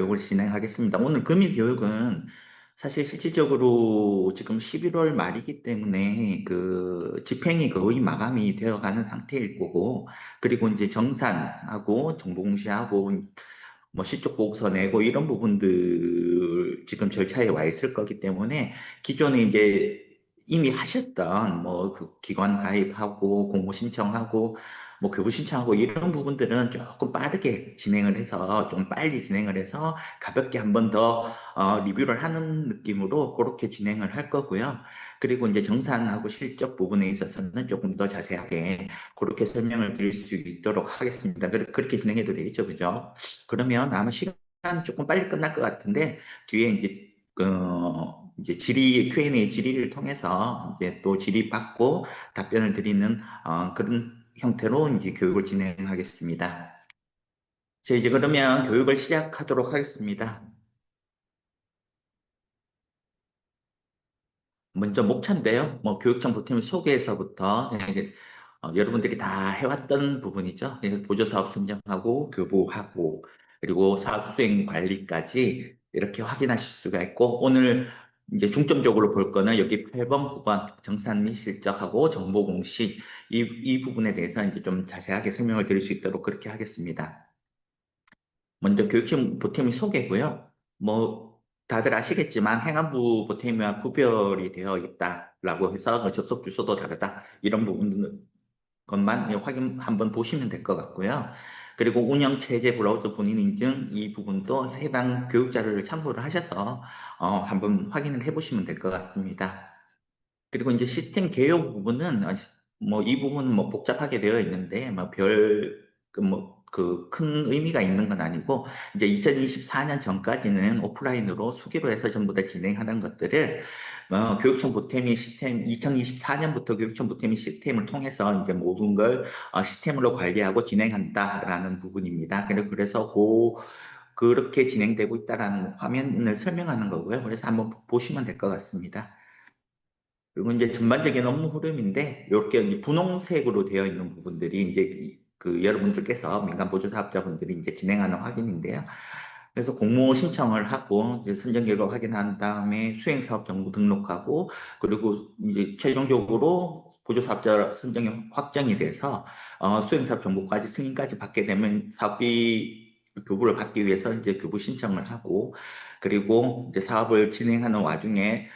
교육을 진행하겠습니다. 오늘 금일 교육은 사실 실질적으로 지금 11월 말이기 때문에 그 집행이 거의 마감이 되어 가는 상태일 거고, 그리고 이제 정산하고 정보공시하고 뭐 시적 보고서 내고 이런 부분들 지금 절차에 와 있을 거기 때문에 기존에 이제 이미 하셨던 뭐 그 기관 가입하고 공모 신청하고 뭐 교부 신청하고 이런 부분들은 조금 빠르게 진행을 해서 좀 빨리 진행을 해서 가볍게 한번 더 리뷰를 하는 느낌으로 그렇게 진행을 할 거고요. 그리고 이제 정산하고 실적 부분에 있어서는 조금 더 자세하게 그렇게 설명을 드릴 수 있도록 하겠습니다. 그렇게 진행해도 되겠죠, 그죠? 그러면 아마 시간 조금 빨리 끝날 것 같은데 뒤에 이제 Q&A 질의를 통해서 이제 또 질의 받고 답변을 드리는 그런 형태로 이제 교육을 진행하겠습니다. 자, 이제 그러면 교육을 시작하도록 하겠습니다. 먼저 목차인데요. 뭐 교육청 부팀 소개에서부터 그냥 여러분들이 다 해왔던 부분이죠. 그래서 보조사업 선정하고 교부하고 그리고 사업 수행 관리까지 이렇게 확인하실 수가 있고 오늘 이제 중점적으로 볼 거는 여기 8번, 9번 정산 및 실적하고 정보 공시 이 부분에 대해서 이제 좀 자세하게 설명을 드릴 수 있도록 그렇게 하겠습니다. 먼저 교육청 보탬이 소개고요. 뭐 다들 아시겠지만 행안부 보탬이와 구별이 되어 있다라고 해서 그 접속 주소도 다르다 이런 부분 것만 확인 한번 보시면 될 것 같고요. 그리고 운영 체제 브라우저 본인 인증 이 부분도 해당 교육 자료를 참고를 하셔서 한번 확인을 해보시면 될 것 같습니다. 그리고 이제 시스템 개요 부분은 뭐 이 부분은 뭐 복잡하게 되어 있는데 그 큰 의미가 있는 건 아니고 이제 2024년 전까지는 오프라인으로 수기로 해서 전부 다 진행하는 것들을 교육청 보탬이 시스템 2024년부터 교육청 보탬이 시스템을 통해서 이제 모든 걸 시스템으로 관리하고 진행한다라는 부분입니다. 그래서 그렇게 진행되고 있다라는 화면을 설명하는 거고요. 그래서 한번 보시면 될 것 같습니다. 그리고 이제 전반적인 업무 흐름인데 이렇게 이제 분홍색으로 되어 있는 부분들이 이제 그 여러분들께서 민간 보조 사업자분들이 이제 진행하는 확인인데요. 그래서 공모 신청을 하고 이제 선정 결과 확인한 다음에 수행 사업 정보 등록하고 그리고 이제 최종적으로 보조 사업자 선정이 확정이 돼서 수행 사업 정보까지 승인까지 받게 되면 사업비 교부를 받기 위해서 이제 교부 신청을 하고 그리고 이제 사업을 진행하는 와중에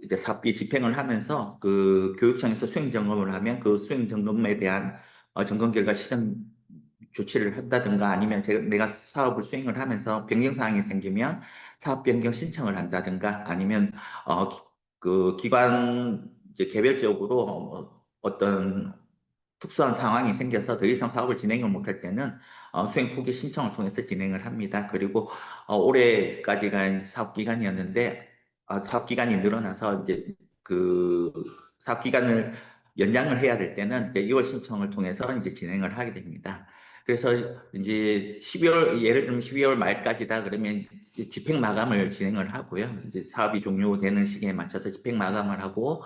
이제 사업비 집행을 하면서 그 교육청에서 수행 점검을 하면 그 수행 점검에 대한 점검 결과 실현 조치를 한다든가 아니면 내가 사업을 수행을 하면서 변경 사항이 생기면 사업 변경 신청을 한다든가 아니면 그 기관 이제 개별적으로 어떤 특수한 상황이 생겨서 더 이상 사업을 진행을 못할 때는 수행 포기 신청을 통해서 진행을 합니다. 그리고 올해까지가 사업 기간이었는데 사업 기간이 늘어나서 이제 그 사업 기간을 연장을 해야 될 때는 이제 2월 신청을 통해서 이제 진행을 하게 됩니다. 그래서 이제 12월 예를 들면 12월 말까지다 그러면 집행 마감을 진행을 하고요. 이제 사업이 종료되는 시기에 맞춰서 집행 마감을 하고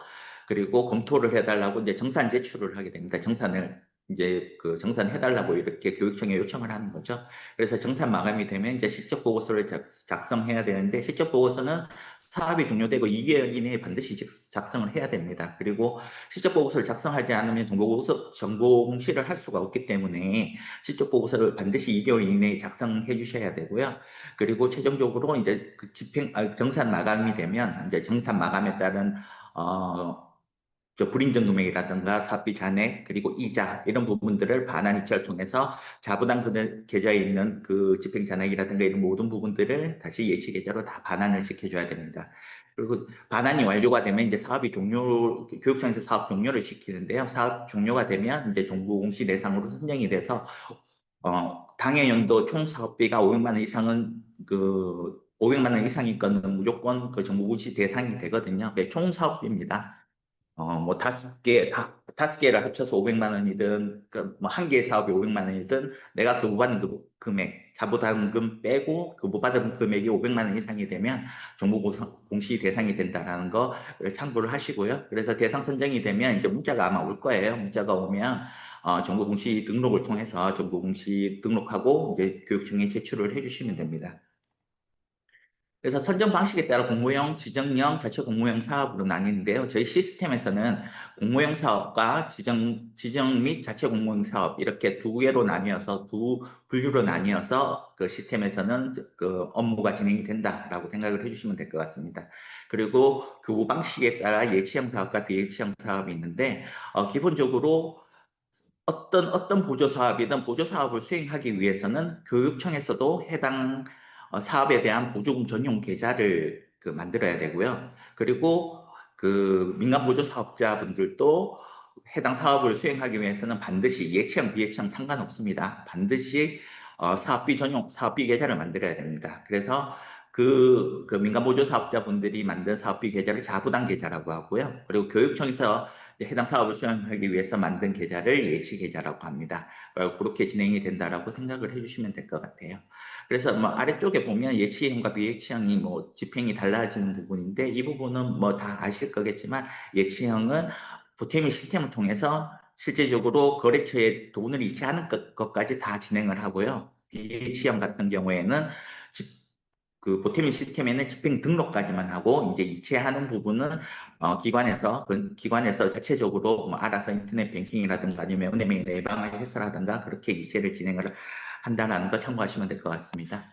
그리고 검토를 해달라고 이제 정산 제출을 하게 됩니다. 정산을 이제 그 정산해달라고 이렇게 교육청에 요청을 하는 거죠. 그래서 정산 마감이 되면 이제 실적 보고서를 작성해야 되는데 실적 보고서는 사업이 종료되고 2개월 이내에 반드시 작성을 해야 됩니다. 그리고 실적 보고서를 작성하지 않으면 정보 공시를 할 수가 없기 때문에 실적 보고서를 반드시 2개월 이내에 작성해 주셔야 되고요. 그리고 최종적으로 이제 그 정산 마감이 되면 이제 정산 마감에 따른 불인정 금액이라든가 사업비 잔액 그리고 이자 이런 부분들을 반환 이체를 통해서 자부담 계좌에 있는 그 집행 잔액이라든가 이런 모든 부분들을 다시 예치 계좌로 다 반환을 시켜줘야 됩니다. 그리고 반환이 완료가 되면 이제 교육청에서 사업 종료를 시키는데요. 사업 종료가 되면 이제 정보공시 대상으로 선정이 돼서 당해 연도 총 사업비가 500만 원 이상은 500만 원 이상인 거는 무조건 그 정보공시 대상이 되거든요. 그게 총 사업비입니다. 뭐 다섯 개를 합쳐서 500만 원이든, 그 뭐 한 개의 사업이 500만 원이든, 내가 교부받는 그 금액, 자부담금 빼고 그 못 받은 금액이 500만 원 이상이 되면 정부 공시 대상이 된다라는 거 참고를 하시고요. 그래서 대상 선정이 되면 이제 문자가 아마 올 거예요. 문자가 오면 정부 공시 등록을 통해서 정부 공시 등록하고 이제 교육청에 제출을 해주시면 됩니다. 그래서 선정 방식에 따라 공모형, 지정형, 자체 공모형 사업으로 나뉘는데요. 저희 시스템에서는 공모형 사업과 지정 및 자체 공모형 사업 이렇게 두 개로 나뉘어서 두 분류로 나뉘어서 그 시스템에서는 그 업무가 진행이 된다라고 생각을 해주시면 될 것 같습니다. 그리고 그 방식에 따라 예치형 사업과 비예치형 사업이 있는데 기본적으로 어떤 보조 사업이든 보조 사업을 수행하기 위해서는 교육청에서도 해당 사업에 대한 보조금 전용 계좌를 만들어야 되고요. 그리고 그 민간 보조 사업자분들도 해당 사업을 수행하기 위해서는 반드시 예치형, 비예치형 상관없습니다. 반드시 사업비 전용, 사업비 계좌를 만들어야 됩니다. 그래서 그 민간 보조 사업자분들이 만든 사업비 계좌를 자부담 계좌라고 하고요. 그리고 교육청에서 해당 사업을 수행하기 위해서 만든 계좌를 예치 계좌라고 합니다. 그렇게 진행이 된다라고 생각을 해주시면 될 것 같아요. 그래서 뭐 아래쪽에 보면 예치형과 비예치형이 뭐 집행이 달라지는 부분인데 이 부분은 뭐 다 아실 거겠지만 예치형은 보태미 시스템을 통해서 실제적으로 거래처에 돈을 잃지 않은 것까지 다 진행을 하고요. 비예치형 같은 경우에는 그 보태미 시스템에는 집행 등록까지만 하고 이제 이체하는 부분은 기관에서 그 기관에서 자체적으로 뭐 알아서 인터넷 뱅킹이라든가 아니면 은행에 내방을 해서라든가 그렇게 이체를 진행을 한다는 거 참고하시면 될 것 같습니다.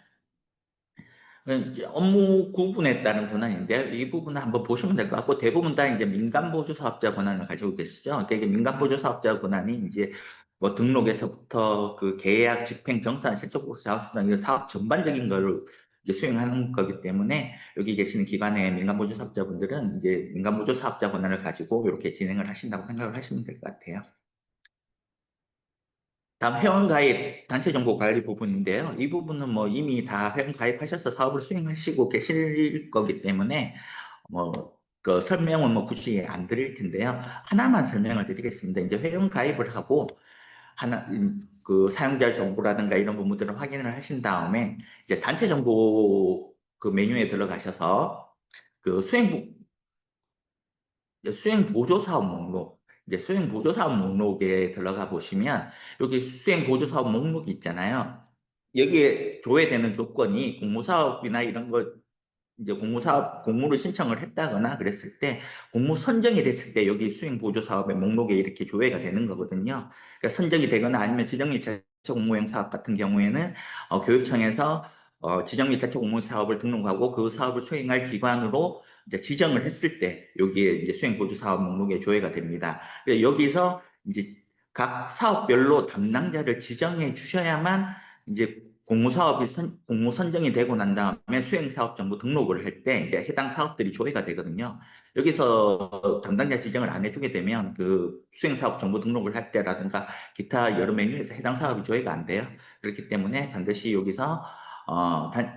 이제 업무 구분에 따른 권한인데요. 이 부분은 한번 보시면 될 것 같고 대부분 다 이제 민간 보조 사업자 권한을 가지고 계시죠. 그러니까 이게 민간 보조 사업자 권한이 이제 뭐 등록에서부터 그 계약, 집행, 정산, 실적 보고 사업수당 이런 사업 전반적인 걸 이제 수행하는 거기 때문에 여기 계시는 기관의 민간 보조 사업자분들은 이제 민간 보조 사업자 권한을 가지고 이렇게 진행을 하신다고 생각을 하시면 될 것 같아요. 다음 회원 가입 단체 정보 관리 부분인데요. 이 부분은 뭐 이미 다 회원 가입하셔서 사업을 수행하시고 계실 거기 때문에 뭐 그 설명은 뭐 굳이 안 드릴 텐데요. 하나만 설명을 드리겠습니다. 이제 회원 가입을 하고 그 사용자 정보라든가 이런 부분들을 확인을 하신 다음에 이제 단체 정보 그 메뉴에 들어가셔서 그 수행 보조 사업 목록, 이제 수행 보조 사업 목록에 들어가 보시면 여기 수행 보조 사업 목록이 있잖아요. 여기에 조회되는 조건이 공모사업이나 이런 거 이제 공모사업, 공모를 신청을 했다거나 그랬을 때, 공모 선정이 됐을 때 여기 수행보조사업의 목록에 이렇게 조회가 되는 거거든요. 그러니까 선정이 되거나 아니면 지정및 자체 공모형 사업 같은 경우에는 교육청에서 지정및 자체 공모형 사업을 등록하고 그 사업을 수행할 기관으로 이제 지정을 했을 때 여기에 이제 수행보조사업 목록에 조회가 됩니다. 여기서 이제 각 사업별로 담당자를 지정해 주셔야만 이제 공모 선정이 되고 난 다음에 수행사업 정보 등록을 할 때 이제 해당 사업들이 조회가 되거든요. 여기서 담당자 지정을 안 해주게 되면 그 수행사업 정보 등록을 할 때라든가 기타 여러 메뉴에서 해당 사업이 조회가 안 돼요. 그렇기 때문에 반드시 여기서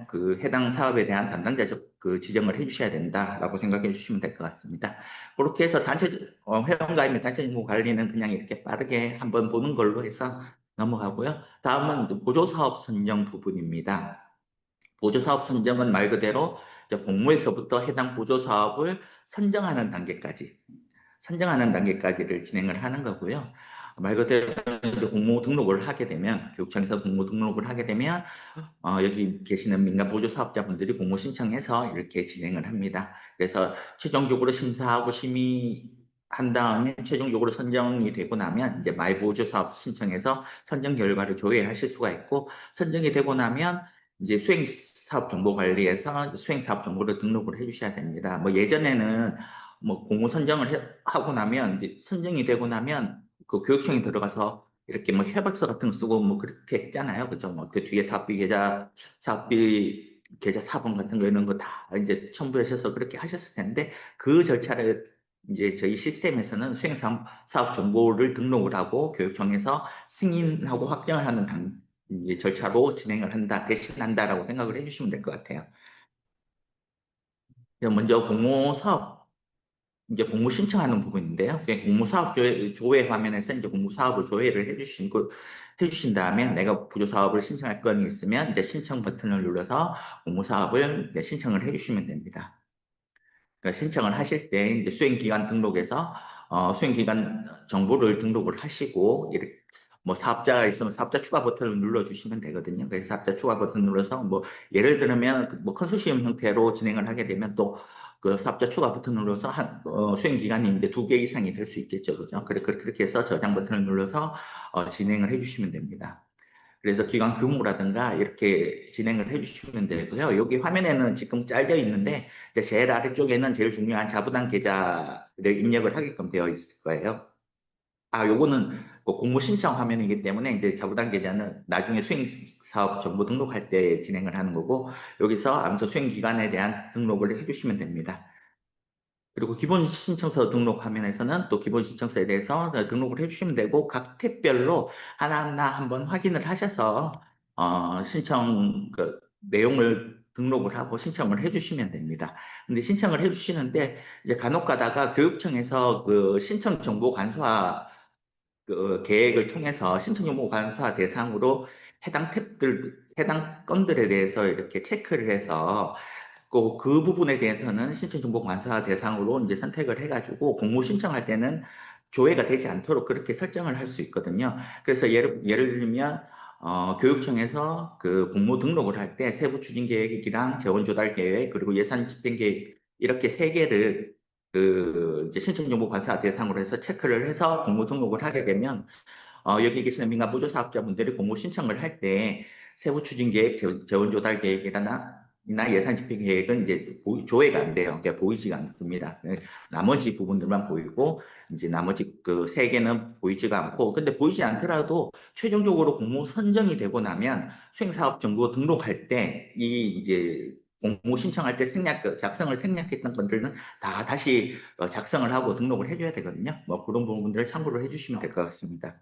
그 해당 사업에 대한 담당자 그 지정을 해주셔야 된다라고 생각해 주시면 될 것 같습니다. 그렇게 해서 회원 가입 및 단체 정보 관리는 그냥 이렇게 빠르게 한번 보는 걸로 해서 넘어가고요. 다음은 보조사업 선정 부분입니다. 보조사업 선정은 말 그대로 이제 공모에서부터 해당 보조사업을 선정하는 단계까지를 진행을 하는 거고요. 말 그대로 이제 공모 등록을 하게 되면, 교육청에서 공모 등록을 하게 되면, 여기 계시는 민간 보조 사업자분들이 공모 신청해서 이렇게 진행을 합니다. 그래서 최종적으로 심사하고 심의한 다음에 최종적으로 선정이 되고 나면 이제 말보조 사업 신청해서 선정 결과를 조회하실 수가 있고 선정이 되고 나면 이제 수행사업 정보관리에서 수행사업 정보를 등록을 해주셔야 됩니다. 뭐 예전에는 뭐 공모 선정을 하고 나면 이제 선정이 되고 나면 그 교육청에 들어가서 이렇게 뭐 협약서 같은 거 쓰고 뭐 그렇게 했잖아요. 그죠? 뭐 그 뒤에 사업비 계좌 사본 같은 거 이런 거 다 이제 첨부하셔서 그렇게 하셨을 텐데 그 절차를 이제 저희 시스템에서는 수행사업 정보를 등록을 하고 교육청에서 승인하고 확정을 하는 이제 절차로 진행을 대신한다라고 생각을 해주시면 될 것 같아요. 먼저 이제 공모 신청하는 부분인데요. 공모 사업 조회 화면에서 이제 공모 사업을 조회를 해주신 다음에 내가 보조사업을 신청할 건이 있으면 이제 신청 버튼을 눌러서 공모사업을 이제 신청을 해주시면 됩니다. 그러니까 신청을 하실 때 이제 수행기간 등록에서 수행기간 정보를 등록을 하시고 이렇게 뭐 사업자가 있으면 사업자 추가 버튼을 눌러주시면 되거든요. 그래서 사업자 추가 버튼 눌러서 뭐 예를 들면 뭐 컨소시엄 형태로 진행을 하게 되면 또 그 사업자 추가 버튼 눌러서 수행 기간이 이제 2개 이상이 될 수 있겠죠, 그죠? 그렇게 해서 저장 버튼을 눌러서 진행을 해주시면 됩니다. 그래서 기관 규모라든가 이렇게 진행을 해주시면 되고요. 여기 화면에는 지금 잘려 있는데 이제 제일 아래쪽에는 제일 중요한 자부담 계좌를 입력을 하게끔 되어 있을 거예요. 요거는 그 공모 신청 화면이기 때문에 이제 자부담 계좌는 나중에 수행 사업 정보 등록할 때 진행을 하는 거고 여기서 아무튼 수행 기간에 대한 등록을 해주시면 됩니다. 그리고 기본 신청서 등록 화면에서는 또 기본 신청서에 대해서 등록을 해주시면 되고 각 탭별로 하나하나 한번 확인을 하셔서 신청 그 내용을 등록을 하고 신청을 해주시면 됩니다. 근데 신청을 해주시는데 이제 간혹 가다가 교육청에서 그 신청 정보 간소화 그 계획을 통해서 신청 정보 간소화 대상으로 해당 건들에 대해서 이렇게 체크를 해서 그 부분에 대해서는 신청정보 관사 대상으로 이제 선택을 해가지고 공모 신청할 때는 조회가 되지 않도록 그렇게 설정을 할 수 있거든요. 그래서 예를 들면 교육청에서 그 공모 등록을 할 때 세부 추진 계획이랑 재원 조달 계획 그리고 예산 집행 계획 이렇게 세 개를 그 이제 신청정보 관사 대상으로 해서 체크를 해서 공모 등록을 하게 되면 여기 계시는 민간 보조 사업자분들이 공모 신청을 할 때 세부 추진 계획, 재원 조달 계획이나 예산 집행 계획은 이제 조회가 안 돼요. 그러니까 보이지가 않습니다. 나머지 부분들만 보이고 이제 나머지 그 세 개는 보이지가 않고 근데 보이지 않더라도 최종적으로 공모 선정이 되고 나면 수행사업 정보 등록할 때 이 이제 공모 신청할 때 작성을 생략했던 것들은 다 다시 작성을 하고 등록을 해줘야 되거든요. 뭐 그런 부분들을 참고를 해주시면 될 것 같습니다.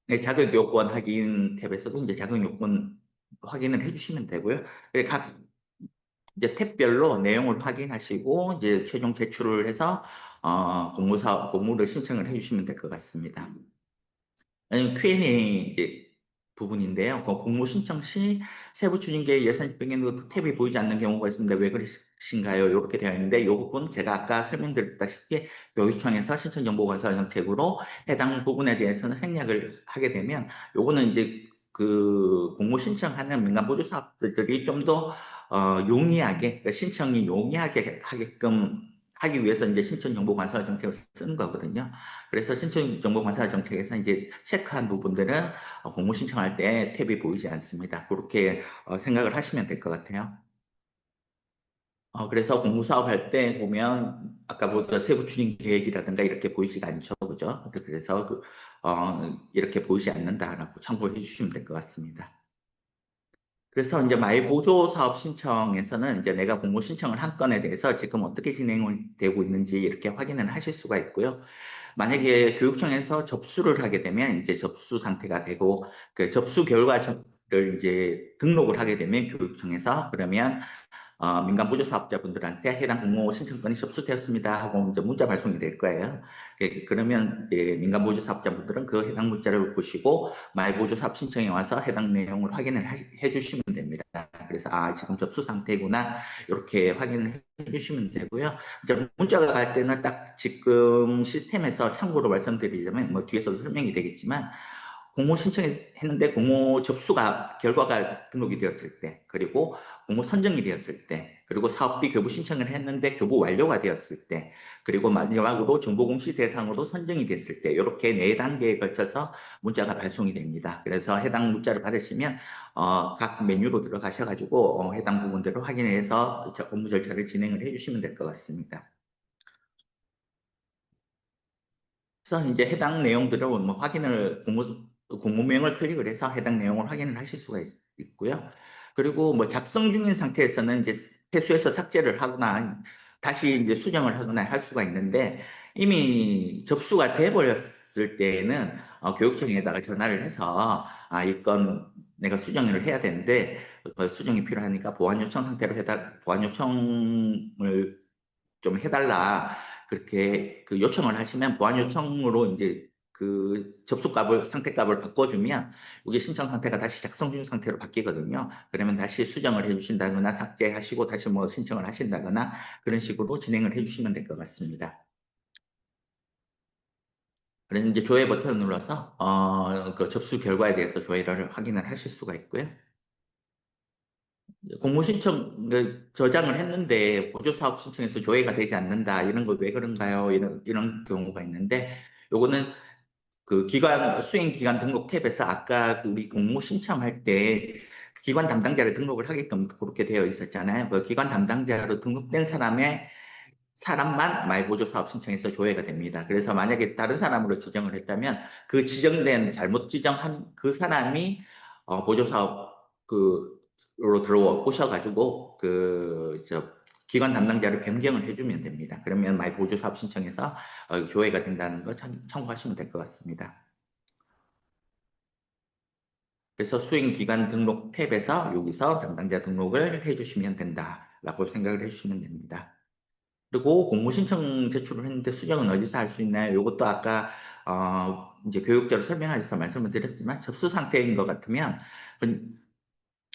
네, 자격 요건 확인 탭에서도 이제 자격 요건 확인을 해주시면 되고요. 각 이제 탭별로 내용을 확인하시고 이제 최종 제출을 해서 공모를 신청을 해주시면 될 것 같습니다. 아니면 Q&A 이제 부분인데요. 그 공모 신청 시 세부 추진계획 예산 집행에는 탭이 보이지 않는 경우가 있습니다. 왜 그러신가요? 이렇게 되어 있는데 이 부분 제가 아까 설명드렸다시피 교육청에서 신청정보관서 형식으로 해당 부분에 대해서는 생략을 하게 되면 요거는 이제 그 공모 신청하는 민간 보조 사업들이 좀 더 용이하게 그러니까 신청이 용이하게 하게끔 하기 위해서 이제 신청정보관서 정책을 쓰는 거거든요. 그래서 신청정보관사 정책에서 이제 체크한 부분들은 공모 신청할 때 탭이 보이지 않습니다. 그렇게 생각을 하시면 될 것 같아요. 그래서 공모 사업할 때 보면 아까 보던 세부 추진 계획이라든가 이렇게 보이지가 않죠, 그죠? 그래서 이렇게 보이지 않는다라고 참고해 주시면 될 것 같습니다. 그래서 이제 마이 보조 사업 신청에서는 이제 내가 공모 신청을 한 건에 대해서 지금 어떻게 진행되고 있는지 이렇게 확인을 하실 수가 있고요. 만약에 교육청에서 접수를 하게 되면 이제 접수 상태가 되고 그 접수 결과를 이제 등록을 하게 되면 교육청에서 그러면 민간 보조 사업자분들한테 해당 공모 신청권이 접수되었습니다 하고 이제 문자 발송이 될 거예요. 그러면 이제 민간 보조 사업자분들은 그 해당 문자를 보시고 마이 보조 사업 신청에 와서 해당 내용을 확인을 해주시면 됩니다. 그래서 지금 접수 상태구나 이렇게 확인을 해주시면 되고요. 이제 문자가 갈 때는 딱 지금 시스템에서 참고로 말씀드리자면 뭐 뒤에서도 설명이 되겠지만 공모 신청했는데 공모 결과가 등록이 되었을 때, 그리고 공모 선정이 되었을 때, 그리고 사업비 교부 신청을 했는데 교부 완료가 되었을 때, 그리고 마지막으로 정보공시 대상으로 선정이 됐을 때, 이렇게 4단계에 걸쳐서 문자가 발송이 됩니다. 그래서 해당 문자를 받으시면 각 메뉴로 들어가셔가지고 해당 부분들을 확인해서 업무 절차를 진행을 해주시면 될 것 같습니다. 그래서 이제 해당 내용들을 뭐 공모명을 클릭을 해서 해당 내용을 확인을 하실 수가 있고요. 그리고 뭐 작성 중인 상태에서는 이제 회수해서 삭제를 하거나 다시 이제 수정을 하거나 할 수가 있는데 이미 접수가 돼 버렸을 때에는 교육청에다가 전화를 해서 이 건 내가 수정을 해야 되는데 수정이 필요하니까 보완 요청 상태로 보완 요청을 좀 해달라. 그렇게 그 요청을 하시면 보완 요청으로 이제 그 접수값을 상태값을 바꿔주면 이게 신청 상태가 다시 작성 중 상태로 바뀌거든요. 그러면 다시 수정을 해주신다거나 삭제하시고 다시 뭐 신청을 하신다거나 그런 식으로 진행을 해주시면 될 것 같습니다. 그래서 이제 조회 버튼을 눌러서 그 접수 결과에 대해서 조회를 확인을 하실 수가 있고요. 공모 신청 저장을 했는데 보조사업 신청에서 조회가 되지 않는다. 이런 거 왜 그런가요? 이런 경우가 있는데 요거는 그 기관 수행 기관 등록 탭에서 아까 우리 공모 신청할 때 기관 담당자를 등록을 하게끔 그렇게 되어 있었잖아요. 그 기관 담당자로 등록된 사람만 말보조 사업 신청에서 조회가 됩니다. 그래서 만약에 다른 사람으로 지정을 했다면 그 지정된 잘못 지정한 그 사람이 보조 사업 그로 들어오셔가지고 그 기관 담당자를 변경을 해주면 됩니다. 그러면 마이 보조 사업 신청에서 조회가 된다는 거 참고하시면 될 것 같습니다. 그래서 수행기관 등록 탭에서 여기서 담당자 등록을 해주시면 된다라고 생각을 해주시면 됩니다. 그리고 공모 신청 제출을 했는데 수정은 어디서 할 수 있나요? 이것도 아까 이제 교육자로 설명하셔서 말씀을 드렸지만 접수 상태인 것 같으면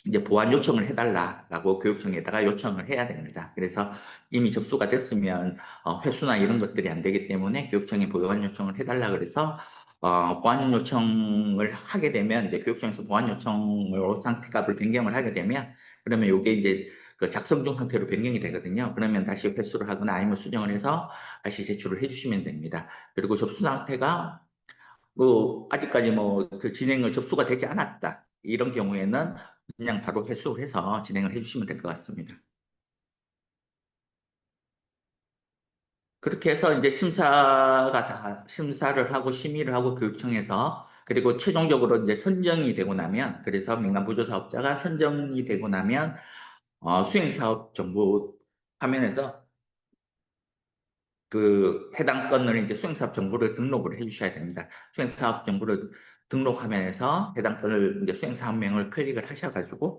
이제 보완 요청을 해달라라고 교육청에다가 요청을 해야 됩니다. 그래서 이미 접수가 됐으면 회수나 이런 것들이 안 되기 때문에 교육청에 보완 요청을 해달라 그래서 보완 요청을 하게 되면 이제 교육청에서 보완 요청으로 상태값을 변경을 하게 되면 그러면 이게 이제 그 작성 중 상태로 변경이 되거든요. 그러면 다시 회수를 하거나 아니면 수정을 해서 다시 제출을 해주시면 됩니다. 그리고 접수 상태가 아직까지 뭐 그 진행을 접수가 되지 않았다. 이런 경우에는 그냥 바로 회수를 해서 진행을 해주시면 될 것 같습니다. 그렇게 해서 이제 심사를 하고 심의를 하고 교육청에서 그리고 최종적으로 이제 선정이 되고 나면 그래서 민간보조사업자가 선정이 되고 나면 수행사업 정보 화면에서 그 해당 건을 이제 수행사업 정보를 등록을 해주셔야 됩니다. 수행사업 정보를 등록하면서 해당 건을 이제 수행사업명을 클릭을 하셔가지고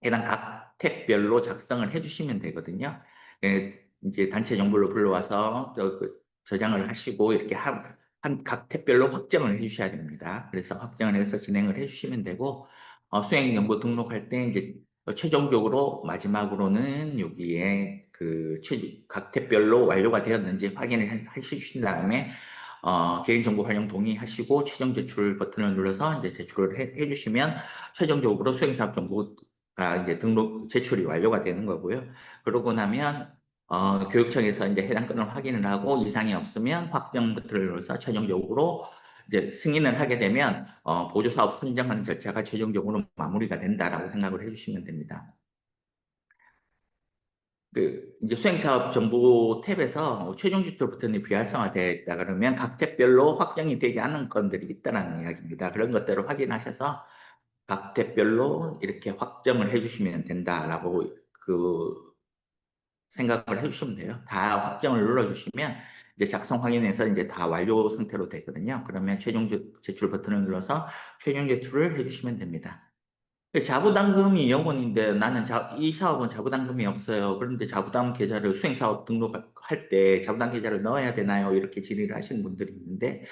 해당 각 탭별로 작성을 해주시면 되거든요. 이제 단체 정보를 불러와서 저장을 하시고 이렇게 한 각 탭별로 확정을 해주셔야 됩니다. 그래서 확정을 해서 진행을 해주시면 되고 수행 정보 등록할 때 이제 최종적으로 마지막으로는 여기에 각 탭별로 완료가 되었는지 확인을 해주신 다음에 개인정보 활용 동의하시고 최종 제출 버튼을 눌러서 이제 제출을 해주시면 최종적으로 수행사업 정보가 이제 제출이 완료가 되는 거고요. 그러고 나면 교육청에서 이제 해당 건을 확인을 하고 이상이 없으면 확정 버튼을 눌러서 최종적으로 이제 승인을 하게 되면 보조사업 선정하는 절차가 최종적으로 마무리가 된다라고 생각을 해주시면 됩니다. 이제 수행사업 정보 탭에서 최종 지표 버튼이 비활성화되어 있다 그러면 각 탭별로 확정이 되지 않은 건들이 있다는 이야기입니다. 그런 것들을 확인하셔서 각 탭별로 이렇게 확정을 해주시면 된다라고 생각을 해주시면 돼요. 다 확정을 눌러주시면 이제 작성 확인해서 이제 다 완료 상태로 되거든요. 그러면 최종 제출 버튼을 눌러서 최종 제출을 해주시면 됩니다. 자부담금이 0원인데 나는 이 사업은 자부담금이 없어요. 그런데 자부담 계좌를 수행사업 등록할 때 자부담 계좌를 넣어야 되나요? 이렇게 질의를 하시는 분들이 있는데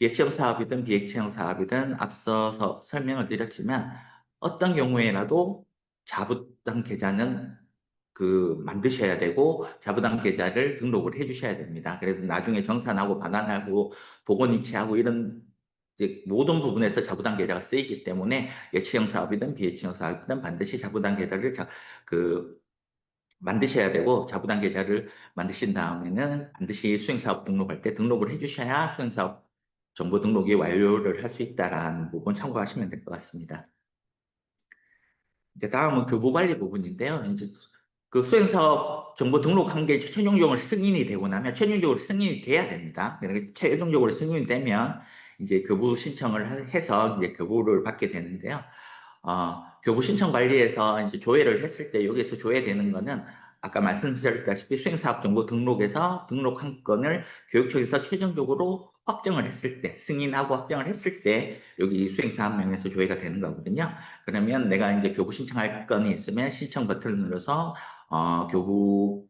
예치형 사업이든 비예치형 사업이든 앞서서 설명을 드렸지만 어떤 경우에라도 자부담 계좌는 만드셔야 되고 자부담 계좌를 등록을 해주셔야 됩니다. 그래서 나중에 정산하고 반환하고 복원이체하고 이런 이제 모든 부분에서 자부담 계좌가 쓰이기 때문에 예치형 사업이든 비예치형 사업이든 반드시 자부담 계좌를 만드셔야 되고 자부담 계좌를 만드신 다음에는 반드시 수행사업 등록할 때 등록을 해주셔야 수행사업 정보 등록이 완료를 할 수 있다라는 부분 참고하시면 될 것 같습니다. 이제 다음은 교부관리 부분인데요. 이제 수행사업 정보 등록한 게 최종적으로 승인이 되고 나면 최종적으로 승인이 돼야 됩니다. 그러니까 최종적으로 승인이 되면 이제 교부 신청을 해서 이제 교부를 받게 되는데요. 교부 신청 관리에서 이제 조회를 했을 때 여기에서 조회되는 거는 아까 말씀드렸다시피 수행사업 정보 등록에서 등록한 건을 교육청에서 최종적으로 확정을 했을 때 승인하고 확정을 했을 때 여기 수행사업명에서 조회가 되는 거거든요. 그러면 내가 이제 교부 신청할 건이 있으면 신청 버튼을 눌러서 교부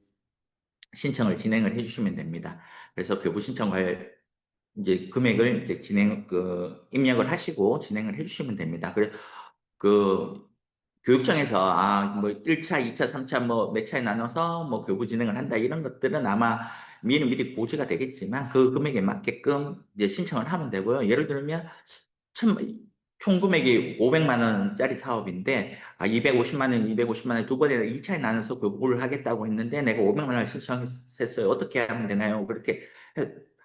신청을 진행을 해주시면 됩니다. 그래서 교부 신청 이제 금액을 이제 입력을 하시고 진행을 해주시면 됩니다. 그 교육청에서 뭐 1차, 2차, 3차 뭐 몇 차에 나눠서 뭐 교부 진행을 한다 이런 것들은 아마 미리 고지가 되겠지만 그 금액에 맞게끔 이제 신청을 하면 되고요. 예를 들면 참, 총 금액이 500만 원짜리 사업인데 250만 원, 250만 원 두 번에 2차에 나눠서 교부를 하겠다고 했는데 내가 500만 원 신청했어요. 어떻게 하면 되나요? 그렇게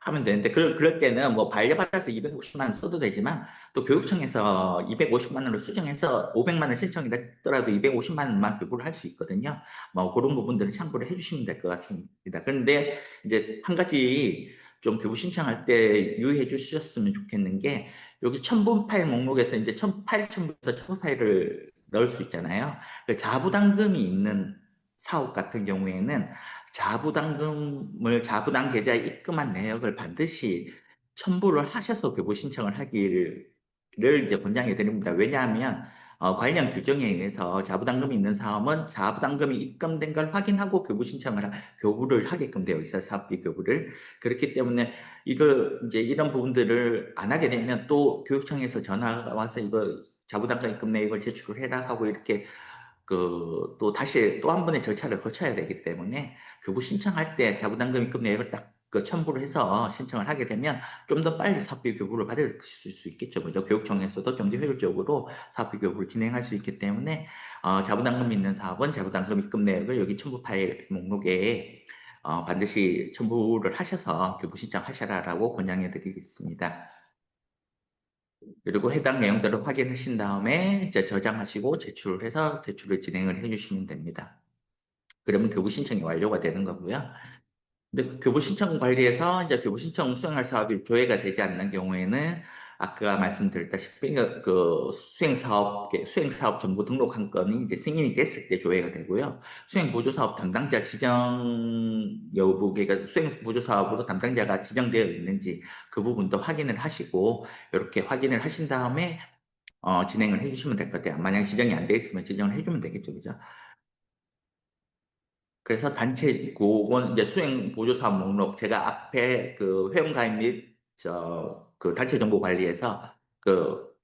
하면 되는데 그럴 때는 뭐 반려받아서 250만 원 써도 되지만 또 교육청에서 250만 원을 수정해서 500만 원 신청이 됐더라도 250만 원만 교부를 할 수 있거든요. 뭐 그런 부분들을 참고를 해주시면 될 것 같습니다. 그런데 이제 한 가지 좀 교부 신청할 때 유의해 주셨으면 좋겠는 게 여기 첨부 파일 목록에서 이제 파일 첨부해서 첨부 파일을 넣을 수 있잖아요. 자부담금이 있는 사업 같은 경우에는 자부담 계좌에 입금한 내역을 반드시 첨부를 하셔서 교부 신청을 하기를 이제 권장해 드립니다. 왜냐하면 관련 규정에 의해서 자부담금이 있는 사업은 자부담금이 입금된 걸 확인하고 교부를 하게끔 되어 있어요. 사업비 교부를. 그렇기 때문에 이제 이런 부분들을 안 하게 되면 또 교육청에서 전화가 와서 이거 자부담금 입금 내역을 제출을 해라 하고 이렇게 또 다시 또 한 번의 절차를 거쳐야 되기 때문에 교부 신청할 때 자부담금 입금 내역을 딱 첨부를 해서 신청을 하게 되면 좀 더 빨리 사업비 교부를 받을 수 있겠죠. 그죠? 교육청에서도 좀 더 효율적으로 사업비 교부를 진행할 수 있기 때문에 자부담금 있는 사업은 자부담금 입금 내역을 여기 첨부 파일 목록에 반드시 첨부를 하셔서 교부 신청하셔라라고 권장해 드리겠습니다. 그리고 해당 내용들을 확인하신 다음에 이제 저장하시고 제출을 진행을 해주시면 됩니다. 그러면 교부 신청이 완료가 되는 거고요. 근데 교부 신청 관리에서 이제 교부 신청 수행할 사업이 조회가 되지 않는 경우에는 아까 말씀드렸다시피 수행사업 정보 등록한 건이 이제 승인이 됐을 때 조회가 되고요. 수행보조사업 담당자 지정 여부, 그러니까 수행보조사업으로 담당자가 지정되어 있는지 그 부분도 확인을 하시고 이렇게 확인을 하신 다음에 진행을 해주시면 될 것 같아요. 만약 지정이 안 돼 있으면 지정을 해주면 되겠죠, 그죠? 그래서 그건 이제 수행 보조사업 목록, 제가 앞에 회원가입 및, 단체 정보 관리에서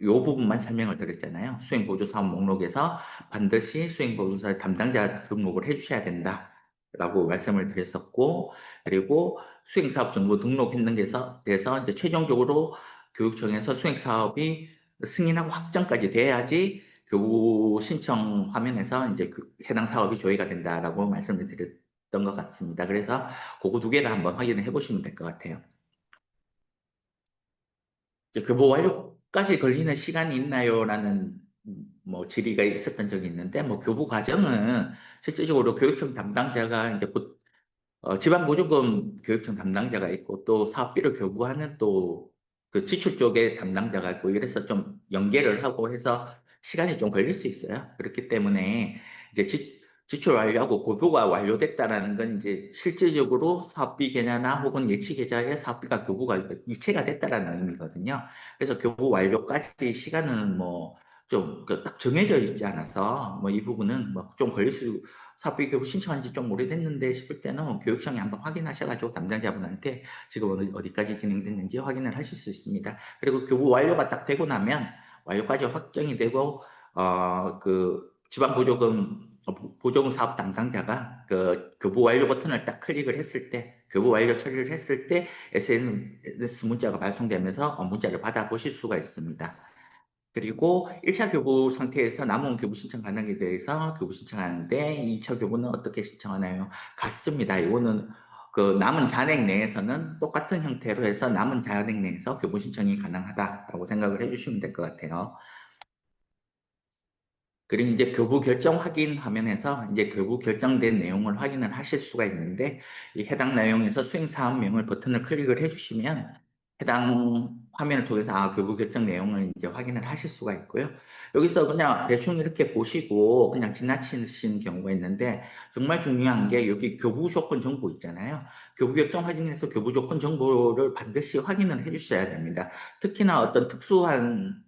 요 부분만 설명을 드렸잖아요. 수행 보조사업 목록에서 반드시 수행 보조사 담당자 등록을 해주셔야 된다라고 말씀을 드렸었고, 그리고 수행사업 정보 등록했는 데서 이제 최종적으로 교육청에서 수행사업이 승인하고 확정까지 돼야지 교부 신청 화면에서 이제 해당 사업이 조회가 된다라고 말씀을 드렸던 것 같습니다. 그래서 그거 두 개를 한번 확인을 해보시면 될 것 같아요. 교부 완료까지 걸리는 시간이 있나요?라는 뭐 질의가 있었던 적이 있는데 뭐 교부 과정은 실질적으로 교육청 담당자가 이제 지방보조금 교육청 담당자가 있고 또 사업비를 교부하는 또 지출 쪽에 담당자가 있고 이래서 좀 연계를 하고 해서 시간이 좀 걸릴 수 있어요. 그렇기 때문에 이제 지출 완료하고 교부가 완료됐다라는 건 이제 실질적으로 사업비 계좌나 혹은 예치 계좌에 사업비가 교부가 이체가 됐다라는 의미거든요. 그래서 교부 완료까지 시간은 뭐 좀 딱 정해져 있지 않아서 뭐 이 부분은 뭐 좀 걸릴 수 사업비 교부 신청한 지 좀 오래됐는데 싶을 때는 교육청에 한번 확인하셔가지고 담당자분한테 지금 어디까지 진행됐는지 확인을 하실 수 있습니다. 그리고 교부 완료가 딱 되고 나면 완료까지 확정이 되고 보조금 사업 담당자가 교부 완료 버튼을 딱 클릭을 했을 때 교부 완료 처리를 했을 때 SNS 문자가 발송되면서 문자를 받아보실 수가 있습니다. 그리고 1차 교부 상태에서 남은 교부 신청 가능에 대해서 교부 신청하는데 2차 교부는 어떻게 신청하나요? 같습니다. 이거는 남은 잔액 내에서는 똑같은 형태로 해서 남은 잔액 내에서 교부 신청이 가능하다라고 생각을 해주시면 될 것 같아요. 그리고 이제 교부 결정 확인 화면에서 이제 교부 결정된 내용을 확인을 하실 수가 있는데 이 해당 내용에서 수행사업명을 버튼을 클릭을 해주시면 해당 화면을 통해서 교부 결정 내용을 이제 확인을 하실 수가 있고요. 여기서 그냥 대충 이렇게 보시고 그냥 지나치시는 경우가 있는데 정말 중요한 게 여기 교부 조건 정보 있잖아요. 교부 결정 확인해서 교부 조건 정보를 반드시 확인을 해주셔야 됩니다. 특히나 어떤 특수한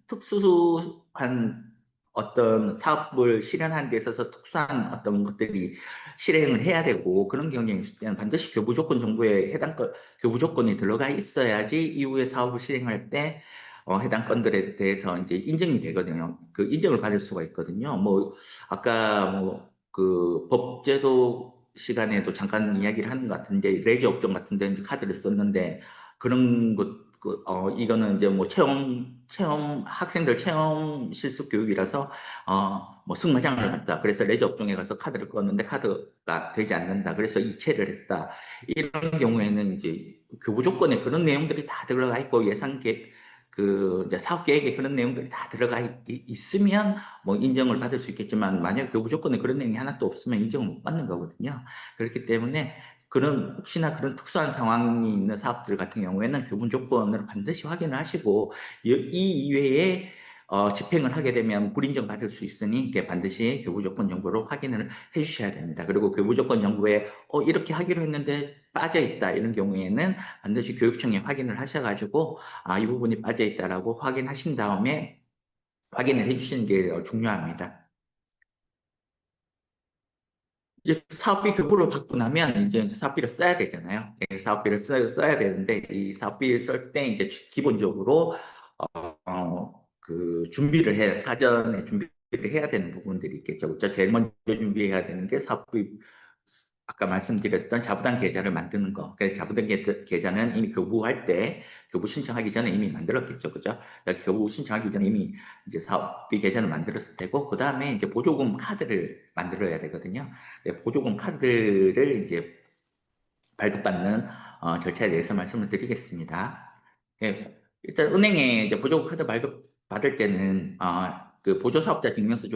어떤 사업을 실현하는 데 있어서 특수한 어떤 것들이 실행을 해야 되고 그런 경향이 있을 때는 반드시 교부 조건 정보에 교부 조건이 들어가 있어야지 이후에 사업을 실행할 때 해당 건들에 대해서 이제 인정이 되거든요. 그 인정을 받을 수가 있거든요. 뭐 아까 뭐 그 법제도 시간에도 잠깐 이야기를 하는 것 같은데 레저 업종 같은 데 이제 카드를 썼는데 그런 것 이거는 이제 뭐 학생들 체험 실습 교육이라서 뭐 승마장을 갔다. 그래서 레저 업종에 가서 카드를 껐는데 카드가 되지 않는다. 그래서 이체를 했다. 이런 경우에는 이제 교부 조건에 그런 내용들이 다 들어가 있고 그 이제 사업 계획에 그런 내용들이 다 들어가 있으면 뭐 인정을 받을 수 있겠지만 만약 교부 조건에 그런 내용이 하나도 없으면 인정을 못 받는 거거든요. 그렇기 때문에 혹시나 그런 특수한 상황이 있는 사업들 같은 경우에는 교분 조건을 반드시 확인을 하시고 이 이외에 집행을 하게 되면 불인정 받을 수 있으니 이게 반드시 교부 조건 정보로 확인을 해주셔야 됩니다. 그리고 교부 조건 정보에 이렇게 하기로 했는데 빠져 있다 이런 경우에는 반드시 교육청에 확인을 하셔가지고 이 부분이 빠져 있다라고 확인하신 다음에 확인을 해주시는 게 중요합니다. 이제 사업비 교부를 받고 나면 이제 사업비를 써야 되잖아요. 사업비를 써야 되는데 이 사업비를 쓸 때 이제 기본적으로 그 사전에 준비를 해야 되는 부분들이 있겠죠. 그렇죠? 제일 먼저 준비해야 되는 게 사업비, 아까 말씀드렸던 자부담 계좌를 만드는 거. 자부담 계좌는 이미 교부할 때, 교부 신청하기 전에 이미 만들었겠죠. 그죠? 그러니까 교부 신청하기 전에 이미 이제 사업비 계좌를 만들었을 테고, 그 다음에 이제 보조금 카드를 만들어야 되거든요. 보조금 카드를 이제 발급받는 절차에 대해서 말씀을 드리겠습니다. 일단 은행에 이제 보조금 카드 발급 받을 때는 그 보조사업자 증명서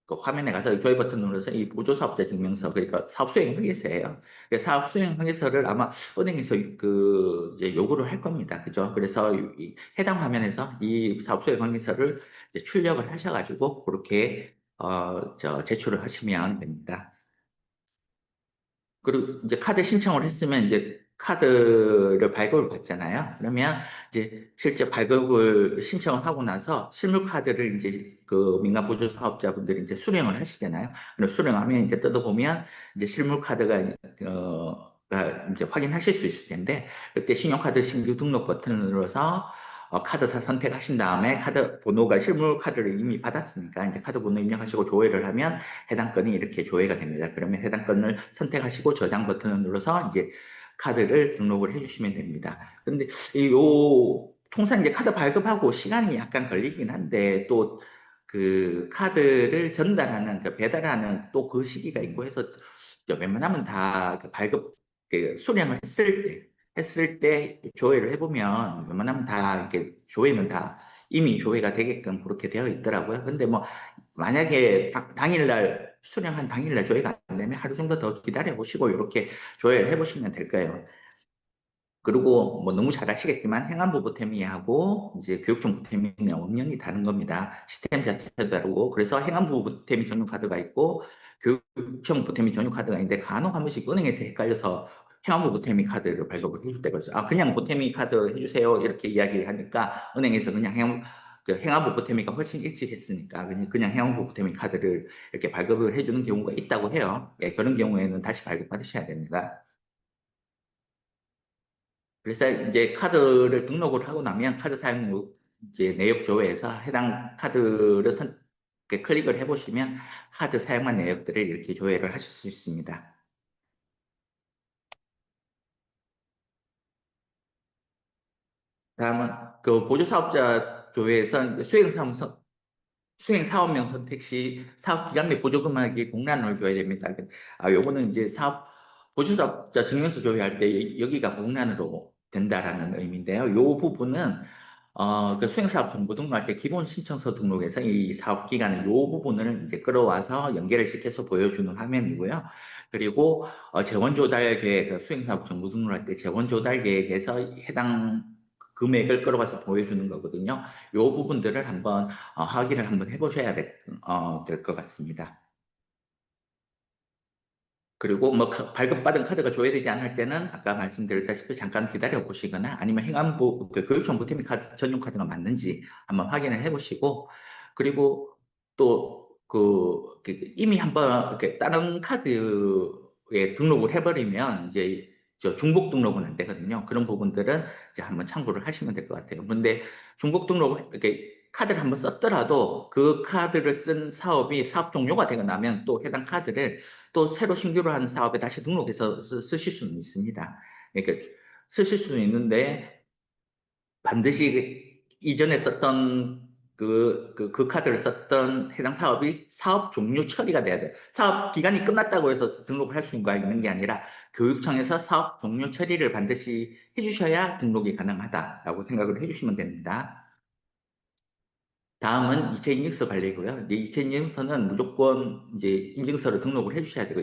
그 화면에 가서 조회 버튼 눌러서 이 보조사업자 증명서 그러니까 사업수행 확인서예요. 사업수행 확인서를 아마 은행에서 그 이제 요구를 할 겁니다. 그죠? 그래서 이 해당 화면에서 이 사업수행 확인서를 이제 출력을 하셔가지고 그렇게 제출을 하시면 됩니다. 그리고 이제 카드 신청을 했으면 이제 카드를 발급을 받잖아요. 그러면 이제 실제 발급을 신청을 하고 나서 실물 카드를 이제 그 민간 보조 사업자분들이 이제 수령을 하시잖아요. 그럼 수령하면 이제 뜯어보면 이제 실물 카드가 이제 확인하실 수 있을 텐데 그때 신용카드 신규 등록 버튼을 눌러서 카드사 선택하신 다음에 카드 번호가 실물 카드를 이미 받았으니까 이제 카드 번호 입력하시고 조회를 하면 해당 건이 이렇게 조회가 됩니다. 그러면 해당 건을 선택하시고 저장 버튼을 눌러서 이제 카드를 등록을 해주시면 됩니다. 근데 통상 이제 카드 발급하고 시간이 약간 걸리긴 한데 또 그 카드를 전달하는 그 배달하는 또 그 시기가 있고 해서 웬만하면 다그 발급 수령을 했을 때 조회를 해보면 웬만하면 다 이렇게 조회는 다 이미 조회가 되게끔 그렇게 되어 있더라고요. 근데 뭐 만약에 당일날 수령한 당일날 조회가 안 되면 하루 정도 더 기다려 보시고 이렇게 조회를 해보시면 될 거예요. 그리고 뭐 너무 잘 아시겠지만 행안부 보탬이하고 이제 교육청 보탬이는 엄연히 다른 겁니다. 시스템 자체도 다르고 그래서 행안부 보탬이 전용 카드가 있고 교육청 보탬이 전용 카드가 있는데 간혹 한 번씩 은행에서 헷갈려서 행안부 보탬이 카드를 발급을 해줄 때가 있어요. 그냥 보탬이 카드 해주세요 이렇게 이야기하니까 은행에서 그냥 행안부 보탬이가 훨씬 일찍 했으니까 그냥 행안부 보탬이 카드를 이렇게 발급을 해주는 경우가 있다고 해요. 그런 경우에는 다시 발급 받으셔야 됩니다. 그래서 이제 카드를 등록을 하고 나면 카드 사용 이제 내역 조회에서 해당 카드를 이렇게 클릭을 해보시면 카드 사용한 내역들을 이렇게 조회를 하실 수 있습니다. 다음은 그 보조사업자 조회에서 수행사업명 선택 시 사업기간 내 보조금액이 공란을 줘야 됩니다. 요거는 이제 보조사업자 증명서 조회할 때 여기가 공란으로 된다라는 의미인데요. 요 부분은 그 수행사업 정보 등록할 때 기본 신청서 등록에서 이 사업 기간의 요 부분을 이제 끌어와서 연계를 시켜서 보여주는 화면이고요. 그리고 재원 조달 계획, 수행사업 정보 등록할 때 재원 조달 계획에서 해당 금액을 끌어와서 보여주는 거거든요. 요 부분들을 한번 확인을 한번 해보셔야 될 것 같습니다. 그리고 뭐 발급받은 카드가 조회되지 않을 때는 아까 말씀드렸다시피 잠깐 기다려 보시거나 아니면 그 교육청 보탬이 카드 전용 카드가 맞는지 한번 확인을 해 보시고 그리고 이미 한번 이렇게 다른 카드에 등록을 해버리면 이제 저 중복 등록은 안 되거든요. 그런 부분들은 이제 한번 참고를 하시면 될 것 같아요. 근데 중복 등록을 이렇게 카드를 한번 썼더라도 그 카드를 쓴 사업이 사업 종료가 되고 나면 또 해당 카드를 또 새로 신규로 하는 사업에 다시 등록해서 쓰실 수는 있습니다. 그러니까 쓰실 수는 있는데 반드시 이전에 썼던 그 카드를 썼던 해당 사업이 사업 종료 처리가 돼야 돼요. 사업 기간이 끝났다고 해서 등록을 할 수가 있는 게 아니라 교육청에서 사업 종료 처리를 반드시 해주셔야 등록이 가능하다라고 생각을 해주시면 됩니다. 다음은 이체인증서 관리고요. 이체인증서는 무조건 이제 인증서를 등록을 해주셔야 되고,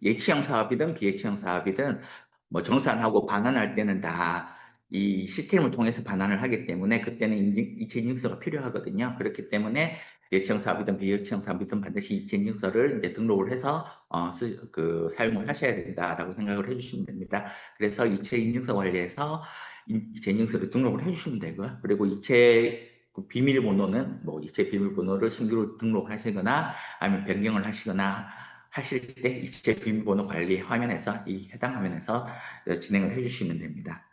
예치형 사업이든 비예치형 사업이든 뭐 정산하고 반환할 때는 다 이 시스템을 통해서 반환을 하기 때문에 그때는 이체인증서가 필요하거든요. 그렇기 때문에 예치형 사업이든 비예치형 사업이든 반드시 이체인증서를 이제 등록을 해서 사용을 하셔야 된다라고 생각을 해주시면 됩니다. 그래서 이체인증서 관리해서 이체인증서를 등록을 해주시면 되고요. 그리고 그 비밀번호는 뭐 이체 비밀번호를 신규로 등록하시거나 아니면 변경을 하시거나 하실 때 이체 비밀번호 관리 화면에서 이 해당 화면에서 진행을 해주시면 됩니다.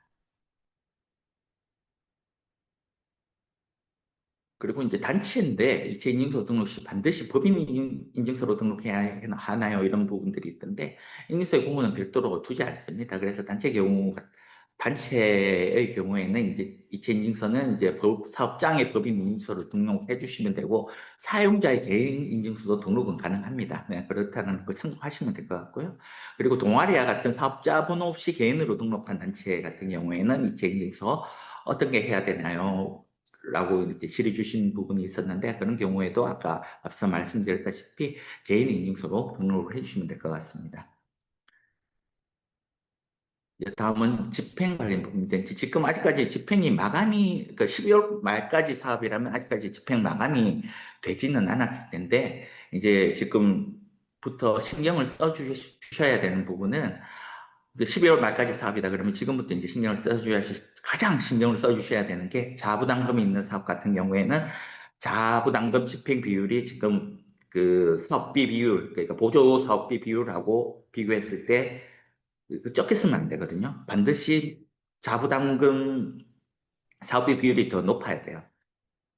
그리고 이제 단체인데 이체 인증서 등록 시 반드시 법인 인증서로 등록해야 하나요? 이런 부분들이 있던데 인증서의 공무는 별도로 두지 않습니다. 그래서 단체의 경우에는 이제 이체 인증서는 이제 사업장의 법인 인증서로 등록해 주시면 되고 사용자의 개인 인증서도 등록은 가능합니다. 네, 그렇다는 거 참고하시면 될 것 같고요. 그리고 동아리와 같은 사업자 번호 없이 개인으로 등록한 단체 같은 경우에는 이체 인증서 어떤 게 해야 되나요? 라고 이렇게 질의 주신 부분이 있었는데 그런 경우에도 아까 앞서 말씀드렸다시피 개인 인증서로 등록을 해주시면 될 것 같습니다. 다음은 집행 관리 부분인데 지금 아직까지 집행이 마감이 12월 말까지 사업이라면 아직까지 집행 마감이 되지는 않았을 텐데 이제 지금부터 신경을 써주셔야 되는 부분은 이제 12월 말까지 사업이다 그러면 지금부터 이제 가장 신경을 써주셔야 되는 게 자부담금이 있는 사업 같은 경우에는 자부담금 집행 비율이 지금 그 사업비 비율 그러니까 보조 사업비 비율하고 비교했을 때 적게 쓰면 안 되거든요. 반드시 자부담금 사업비 비율이 더 높아야 돼요.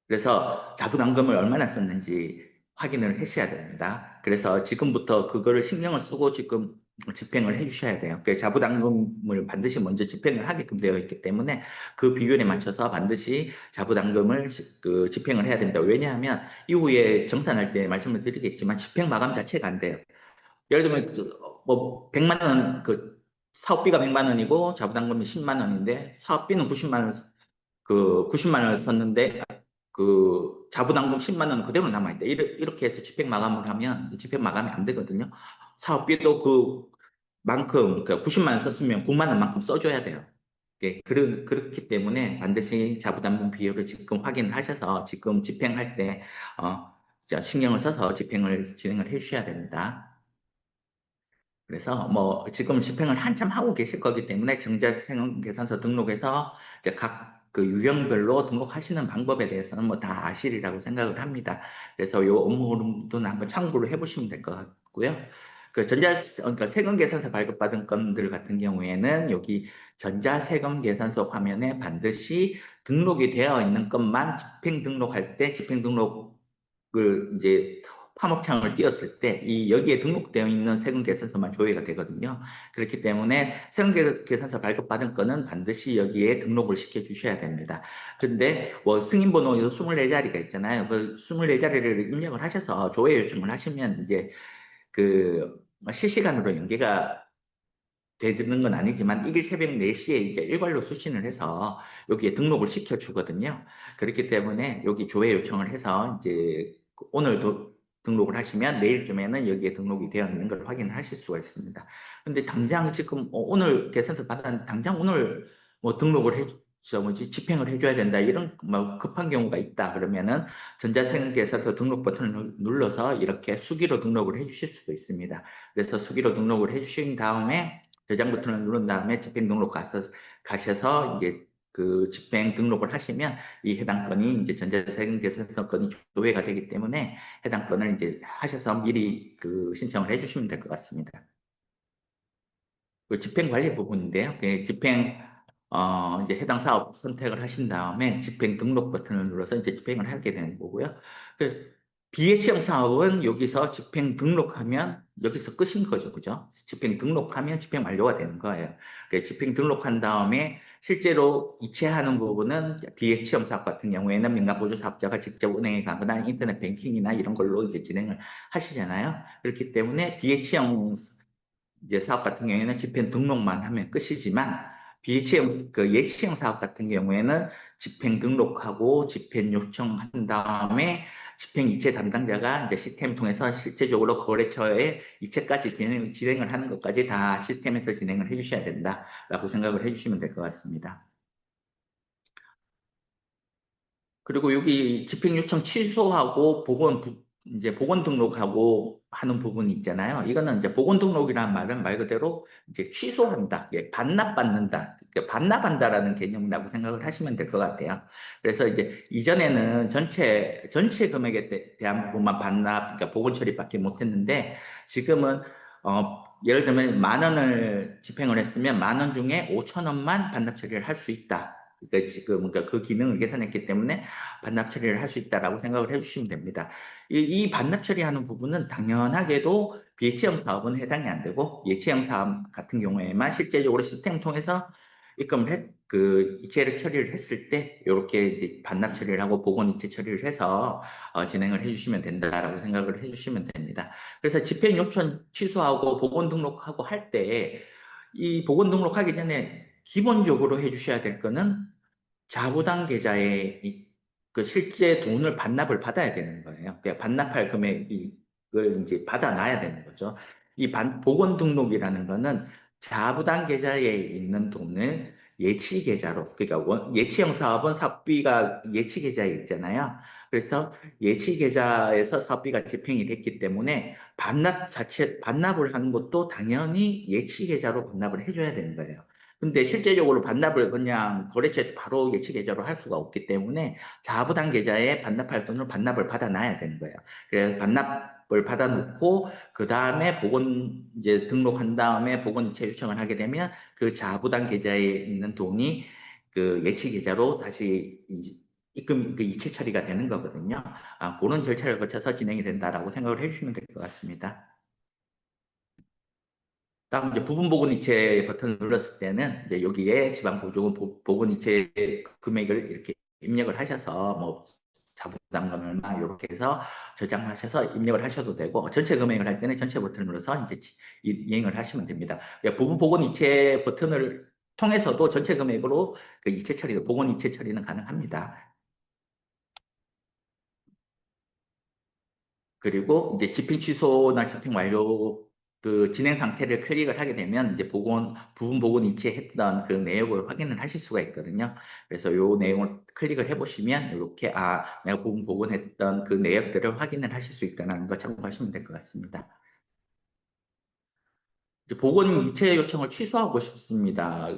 그래서 자부담금을 얼마나 썼는지 확인을 하셔야 됩니다. 그래서 지금부터 그거를 신경을 쓰고 지금 집행을 해주셔야 돼요. 그 자부담금을 반드시 먼저 집행을 하게끔 되어 있기 때문에 그 비율에 맞춰서 반드시 자부담금을 집행을 해야 됩니다. 왜냐하면 이후에 정산할 때 말씀을 드리겠지만 집행 마감 자체가 안 돼요. 예를 들면 뭐 100만 원 사업비가 100만 원이고 자부담금이 10만 원인데 사업비는 90만 원 90만 원을 썼는데 자부담금 10만 원은 그대로 남아있다. 이렇게 해서 집행 마감을 하면 집행 마감이 안 되거든요. 사업비도 그만큼 90만 원 썼으면 9만 원만큼 써줘야 돼요. 그렇기 때문에 반드시 자부담금 비율을 지금 확인을 하셔서 지금 집행할 때 신경을 써서 집행을 진행을 해주셔야 됩니다. 그래서 뭐 지금 집행을 한참 하고 계실 거기 때문에 정자세금계산서 등록해서 이제 각 그 유형별로 등록하시는 방법에 대해서는 뭐 다 아시리라고 생각을 합니다. 그래서 요 업무도 한번 참고를 해보시면 될 것 같고요. 그러니까 세금계산서 발급받은 건들 같은 경우에는 여기 전자세금계산서 화면에 반드시 등록이 되어 있는 것만 집행 등록할 때 집행 등록을 이제 화목창을 띄웠을 때 여기에 등록되어 있는 세금계산서만 조회가 되거든요. 그렇기 때문에 세금계산서 발급받은 건은 반드시 여기에 등록을 시켜주셔야 됩니다. 근데 뭐 승인번호 24자리가 있잖아요. 그 24자리를 입력을 하셔서 조회 요청을 하시면 이제 실시간으로 연계가 되는 건 아니지만 이길 새벽 4시에 이제 일괄로 수신을 해서 여기에 등록을 시켜주거든요. 그렇기 때문에 여기 조회 요청을 해서 이제 오늘도 등록을 하시면 내일쯤에는 여기에 등록이 되어 있는 걸 확인을 하실 수가 있습니다. 근데 당장 지금 오늘 계산서 받았는데 당장 오늘 뭐 등록을 집행을 해줘야 된다 이런 뭐 급한 경우가 있다 그러면은 전자세금계산서 등록 버튼을 눌러서 이렇게 수기로 등록을 해주실 수도 있습니다. 그래서 수기로 등록을 해주신 다음에 저장 버튼을 누른 다음에 집행 등록 가셔서 이제 그 집행 등록을 하시면 이 해당 건이 이제 전자세금계산서 건이 조회가 되기 때문에 해당 건을 이제 하셔서 미리 그 신청을 해주시면 될 것 같습니다. 그 집행관리 부분인데요. 그 이제 해당 사업 선택을 하신 다음에 집행 등록 버튼을 눌러서 이제 집행을 하게 되는 거고요. 그 비예치형 사업은 여기서 집행 등록하면 여기서 끝인 거죠. 그죠? 집행 등록하면 집행 완료가 되는 거예요. 그 집행 등록한 다음에 실제로 이체하는 부분은 비예치형 사업 같은 경우에는 민간보조 사업자가 직접 은행에 가거나 인터넷 뱅킹이나 이런 걸로 이제 진행을 하시잖아요. 그렇기 때문에 비예치형 이제 사업 같은 경우에는 집행 등록만 하면 끝이지만 그 예치형 사업 같은 경우에는 집행 등록하고 집행 요청한 다음에 집행 이체 담당자가 이제 시스템 통해서 실제적으로 거래처에 이체까지 진행을 하는 것까지 다 시스템에서 진행을 해주셔야 된다라고 생각을 해주시면 될 것 같습니다. 그리고 여기 집행 요청 취소하고 이제 복원 등록하고 하는 부분이 있잖아요. 이거는 이제 복원 등록이라는 말은 말 그대로 이제 취소한다, 예, 반납받는다, 반납한다라는 개념이라고 생각을 하시면 될 것 같아요. 그래서 이제 이전에는 전체 금액에 대한 부분만 그러니까 복원 처리밖에 못했는데 지금은 예를 들면 10,000원을 집행을 했으면 10,000원 중에 5,000원만 반납 처리를 할 수 있다. 그러니까 지금 그러니까 그 기능을 개선했기 때문에 반납 처리를 할 수 있다라고 생각을 해주시면 됩니다. 이 반납 처리하는 부분은 당연하게도 비예치형 사업은 해당이 안 되고 예치형 사업 같은 경우에만 실제적으로 시스템 통해서 그 이체를 처리를 했을 때 이렇게 이제 반납 처리를 하고 복원 이체 처리를 해서 진행을 해주시면 된다라고 생각을 해주시면 됩니다. 그래서 집행 요청 취소하고 복원 등록하고 할 때 이 복원 등록하기 전에 기본적으로 해주셔야 될 거는 자부담 계좌에 그 실제 돈을 반납을 받아야 되는 거예요. 그러니까 반납할 금액을 이제 받아놔야 되는 거죠. 복원 등록이라는 거는 자부담 계좌에 있는 돈을 예치 계좌로, 그러니까 예치형 사업은 사업비가 예치 계좌에 있잖아요. 그래서 예치 계좌에서 사업비가 집행이 됐기 때문에 반납을 하는 것도 당연히 예치 계좌로 반납을 해줘야 되는 거예요. 근데 실제적으로 반납을 그냥 거래처에서 바로 예치 계좌로 할 수가 없기 때문에 자부담 계좌에 반납할 돈을 반납을 받아놔야 되는 거예요. 그래서 반납을 받아놓고 그 다음에 이제 등록한 다음에 복원 이체 요청을 하게 되면 그 자부담 계좌에 있는 돈이 그 예치 계좌로 다시 그 이체 처리가 되는 거거든요. 그런 절차를 거쳐서 진행이 된다라고 생각을 해주시면 될 것 같습니다. 다음 이제 부분 보건이체 버튼을 눌렀을 때는 이제 여기에 지방보조금 보건이체 금액을 이렇게 입력을 하셔서 뭐 자부담금 얼마 이렇게 해서 저장하셔서 입력을 하셔도 되고 전체 금액을 할 때는 전체 버튼을 눌러서 이제 이행을 하시면 됩니다. 부분 보건이체 버튼을 통해서도 전체 금액으로 그 이체 처리, 보건 이체 처리는 가능합니다. 그리고 이제 집행 취소나 집행 완료 그 진행 상태를 클릭을 하게 되면 이제 부분 복원 이체했던 그 내역을 확인을 하실 수가 있거든요. 그래서 요 내용을 클릭을 해보시면 이렇게 내가 부분 복원했던 그 내역들을 확인을 하실 수 있다는 거 참고하시면 될 것 같습니다. 이제 복원 이체 요청을 취소하고 싶습니다.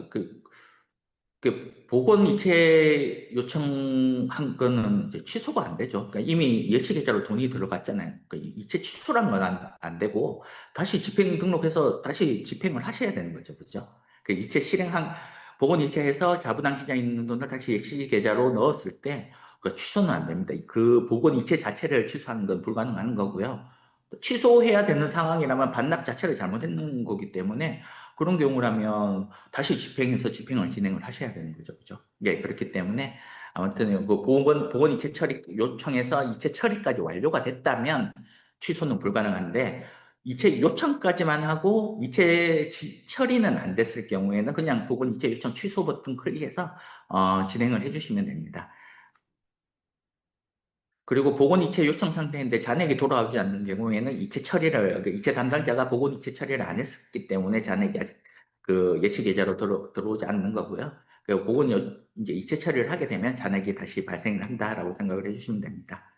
복원 이체 요청한 거는 이제 취소가 안 되죠. 그러니까 이미 예치 계좌로 돈이 들어갔잖아요. 그러니까 이체 취소란 건 안 되고 다시 집행 등록해서 다시 집행을 하셔야 되는 거죠. 그죠? 그 이체 복원 이체해서 자부담 계좌에 있는 돈을 다시 예치 계좌로 넣었을 때 취소는 안 됩니다. 그 복원 이체 자체를 취소하는 건 불가능한 거고요. 취소해야 되는 상황이라면 반납 자체를 잘못했는 거기 때문에 그런 경우라면 다시 집행해서 집행을 진행을 하셔야 되는 거죠. 그죠? 예, 그렇기 때문에 아무튼 그 보건 이체 처리 요청해서 이체 처리까지 완료가 됐다면 취소는 불가능한데 이체 요청까지만 하고 이체 처리는 안 됐을 경우에는 그냥 보건 이체 요청 취소 버튼 클릭해서 진행을 해주시면 됩니다. 그리고 보건 이체 요청 상태인데 잔액이 돌아오지 않는 경우에는 이체 담당자가 보건 이체 처리를 안 했기 때문에 잔액이 아직 그 예치 계좌로 들어오지 않는 거고요. 이제 이체 처리를 하게 되면 잔액이 다시 발생을 한다라고 생각을 해주시면 됩니다.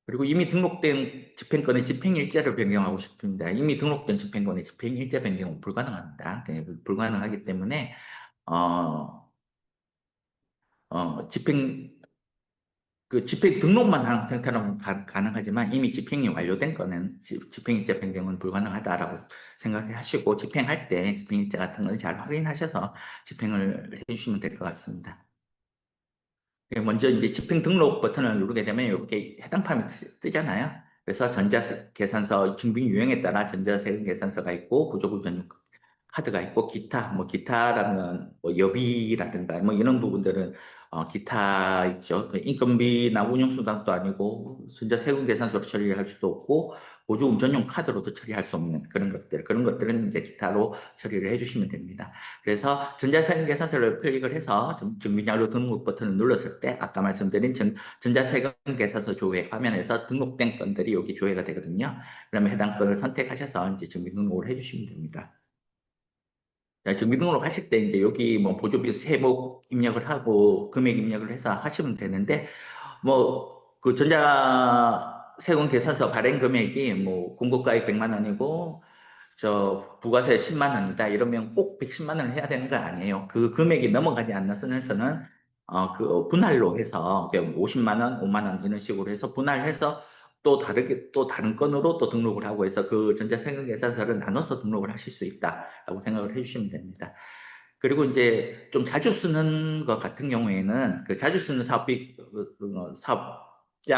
그리고 이미 등록된 집행권의 집행일자를 변경하고 싶습니다. 이미 등록된 집행권의 집행일자 변경은 불가능합니다. 불가능하기 때문에 어, 집행, 그 집행 등록만 하는 상태로는 가능하지만 이미 집행이 완료된 거는 집행일자 변경은 불가능하다라고 생각하시고 집행할 때 집행일자 같은 걸 잘 확인하셔서 집행을 해주시면 될 것 같습니다. 먼저 이제 집행 등록 버튼을 누르게 되면 이렇게 해당 파일이 뜨잖아요. 그래서 전자계산서 증빙 유형에 따라 전자세금 계산서가 있고 보조금 전용 카드가 있고 기타 뭐 기타라는 뭐 여비라든가 뭐 이런 부분들은 기타 있죠. 그 인건비나 운영수당도 아니고 전자세금 계산서로 처리할 수도 없고 보조금 전용 카드로도 처리할 수 없는 그런 것들은 이제 기타로 처리를 해주시면 됩니다. 그래서 전자세금 계산서를 클릭을 해서 증빙자료 등록 버튼을 눌렀을 때 아까 말씀드린 전자세금 계산서 조회 화면에서 등록된 건들이 여기 조회가 되거든요. 그러면 해당 건을 선택하셔서 이제 증빙 등록을 해주시면 됩니다. 증빙 등록을 하실 때 이제 여기 뭐 보조비 세목 입력을 하고 금액 입력을 해서 하시면 되는데 뭐 그 전자세금 계산서 발행 금액이 뭐 공고가액 100만 원이고 저 부가세 10만 원이다 이러면 꼭 110만 원을 해야 되는 거 아니에요. 그 금액이 넘어가지 않는 선에서는 그 분할로 해서 50만 원, 5만 원 이런 식으로 해서 분할해서 또 다르게 또 다른 건으로 또 등록을 하고 해서 그 전자세금 계산서를 나눠서 등록을 하실 수 있다라고 생각을 해주시면 됩니다. 그리고 이제 좀 자주 쓰는 것 같은 경우에는 그 자주 쓰는 사업자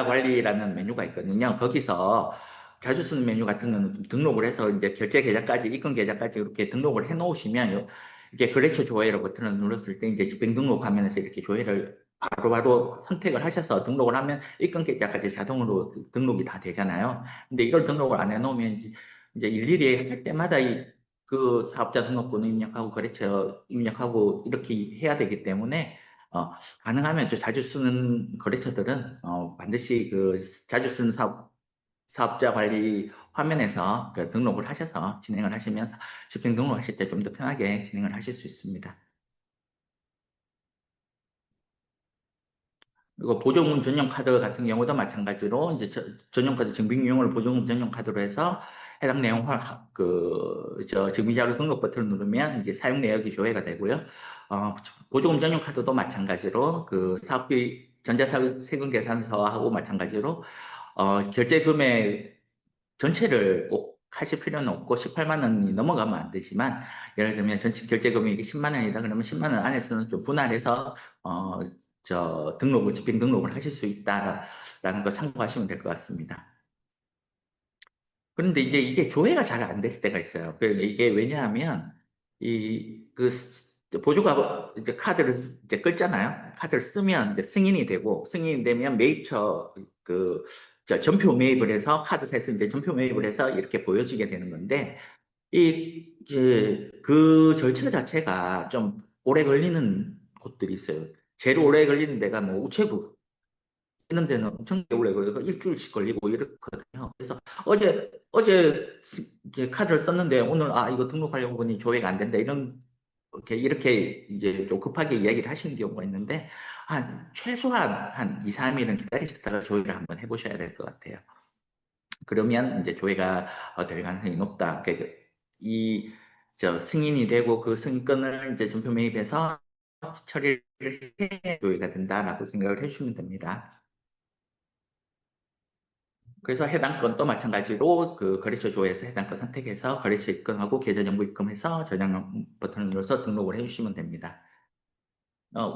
관리라는 메뉴가 있거든요. 거기서 자주 쓰는 메뉴 같은 경우는 좀 등록을 해서 이제 결제 계좌까지, 입금 계좌까지 이렇게 등록을 해 놓으시면 이게 거래처 조회로 버튼을 눌렀을 때 이제 집행 등록 화면에서 이렇게 조회를 바로바로 선택을 하셔서 등록을 하면 입금 계좌까지 자동으로 등록이 다 되잖아요. 근데 이걸 등록을 안 해놓으면 이제 일일이 할 때마다 그 사업자 등록번호 입력하고 거래처 입력하고 이렇게 해야 되기 때문에 가능하면 좀 자주 쓰는 거래처들은 반드시 그 자주 쓰는 사업자 관리 화면에서 그 등록을 하셔서 진행을 하시면서 집행 등록하실 때 좀 더 편하게 진행을 하실 수 있습니다. 그리고 보조금 전용 카드 같은 경우도 마찬가지로 이제 전용 카드 증빙 유형을 보조금 전용 카드로 해서 해당 내용을 증빙자료 등록 버튼을 누르면 이제 사용 내역이 조회가 되고요. 보조금 전용 카드도 마찬가지로 그 사업비 전자세금 계산서하고 마찬가지로 결제 금액 전체를 꼭 하실 필요는 없고 18만 원이 넘어가면 안 되지만 예를 들면 전체 결제 금액이 10만 원이다 그러면 10만 원 안에서는 좀 분할해서 집행 등록을 하실 수 있다라는 거 참고하시면 될 것 같습니다. 그런데 이제 이게 조회가 잘 안 될 때가 있어요. 이게 왜냐하면 보조가 이제 카드를 이제 끌잖아요. 카드를 쓰면 이제 승인이 되고 승인이 되면 매입처 전표 매입을 해서 카드사에서 이제 전표 매입을 해서 이렇게 보여지게 되는 건데 이제 그 절차 자체가 좀 오래 걸리는 곳들이 있어요. 제일 오래 걸리는 데가 뭐 우체국 이런 데는 엄청 오래 걸려서 일주일씩 걸리고 이렇거든요. 그래서 어제 이제 카드를 썼는데 오늘 이거 등록하려고 보니 조회가 안 된다 이렇게 이제 좀 급하게 이야기를 하시는 경우가 있는데 한 최소한 한 2, 3일은 기다리시다가 조회를 한번 해보셔야 될 것 같아요. 그러면 이제 조회가 될 가능성이 높다. 승인이 되고 그 승인권을 이제 전표 매입해서 처리를 해 조회가 된다라고 생각을 해주시면 됩니다. 그래서 해당 건도 마찬가지로 그 거래처 조회에서 해당 건 선택해서 거래처 입금하고 계좌 정보 입금해서 저장 버튼을 눌러서 등록을 해주시면 됩니다.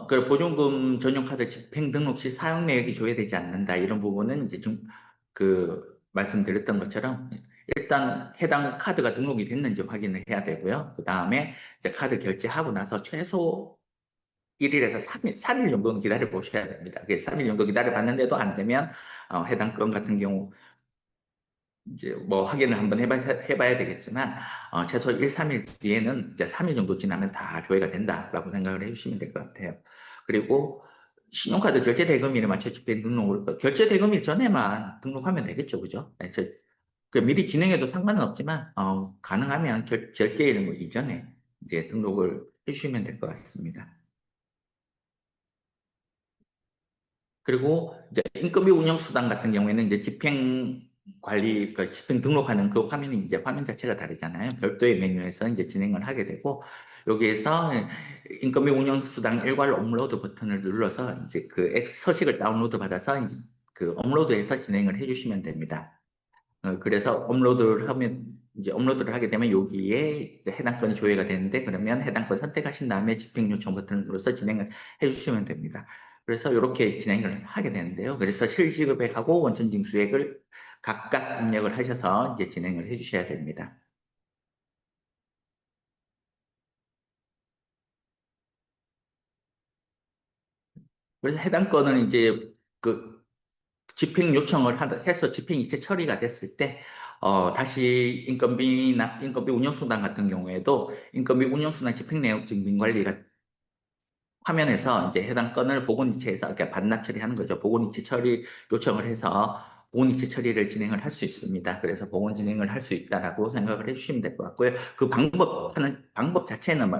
그 보증금 전용 카드 집행 등록 시 사용 내역이 조회되지 않는다. 이런 부분은 이제 말씀드렸던 것처럼 일단 해당 카드가 등록이 됐는지 확인을 해야 되고요. 그 다음에 이제 카드 결제하고 나서 최소 1일에서 3일 정도는 기다려 보셔야 됩니다. 3일 정도 기다려 봤는데도 안 되면 해당 건 같은 경우 이제 뭐 확인을 한번 해봐야 되겠지만 최소 1, 3일 뒤에는 이제 3일 정도 지나면 다 조회가 된다라고 생각을 해주시면 될 것 같아요. 그리고 신용카드 결제 대금일에 맞춰 집행 등록을 결제 대금일 전에만 등록하면 되겠죠, 그죠? 미리 진행해도 상관은 없지만 가능하면 결제일 뭐 이전에 이제 등록을 해주시면 될 것 같습니다. 그리고 이제 인건비 운영수당 같은 경우에는 이제 집행 관리, 집행 등록하는 그 화면이 이제 화면 자체가 다르잖아요. 별도의 메뉴에서 이제 진행을 하게 되고, 여기에서 인건비 운영수당 일괄 업로드 버튼을 눌러서 이제 그 서식을 다운로드 받아서 그 업로드해서 진행을 해주시면 됩니다. 그래서 업로드를 하면 이제 업로드를 하게 되면 여기에 해당 건이 조회가 되는데 그러면 해당 건 선택하신 다음에 집행 요청 버튼을 눌러서 진행을 해주시면 됩니다. 그래서 이렇게 진행을 하게 되는데요. 그래서 실지급액하고 원천 징수액을 각각 입력을 하셔서 이제 진행을 해주셔야 됩니다. 그래서 해당 건은 이제 그 집행 요청을 해서 집행 이체 처리가 됐을 때 다시 인건비 운영수당 같은 경우에도 인건비 운영수당 집행 내역 증빙 관리가 화면에서 이제 해당 건을 보건이체에서 그러니까 반납 처리하는 거죠. 보건이체 처리 요청을 해서 보건이체 처리를 진행을 할 수 있습니다. 그래서 보건 진행을 할 수 있다라고 생각을 해주시면 될 것 같고요. 그 하는 방법 자체는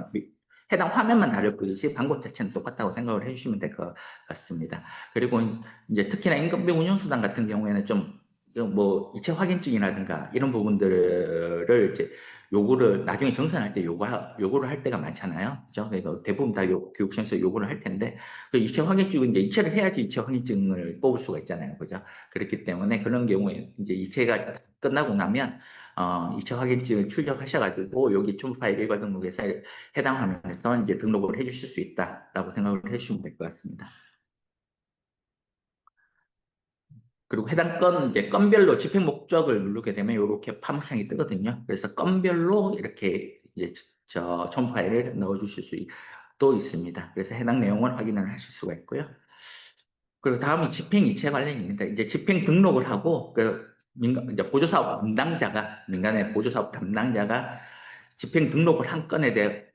해당 화면만 다를 뿐이지 방법 자체는 똑같다고 생각을 해주시면 될 것 같습니다. 그리고 이제 특히나 임금비 운영수당 같은 경우에는 좀 뭐 이체 확인증이라든가 이런 부분들을 이제 요구를 나중에 정산할 때 요구를 할 때가 많잖아요. 그죠? 그러니까 대부분 다 교육청에서 요구를 할 텐데 그 이체 확인증은 이제 이체를 해야지 이체 확인증을 뽑을 수가 있잖아요. 그죠? 그렇기 때문에 그런 경우에 이제 이체가 끝나고 나면 이체 확인증을 출력하셔가지고 여기 첨부 파일 일괄 등록해서 해당 화면에서 이제 등록을 해주실 수 있다라고 생각을 해주시면 될 것 같습니다. 그리고 해당 건 이제 건별로 집행 목적을 누르게 되면 이렇게 파문창이 뜨거든요. 그래서 건별로 이렇게 이제 첨부 파일을 넣어주실 수도 있습니다. 그래서 해당 내용을 확인을 하실 수가 있고요. 그리고 다음은 집행 이체 관련입니다. 이제 집행 등록을 하고 이제 보조사업 담당자가 민간의 보조사업 담당자가 집행 등록을 한 건에 대해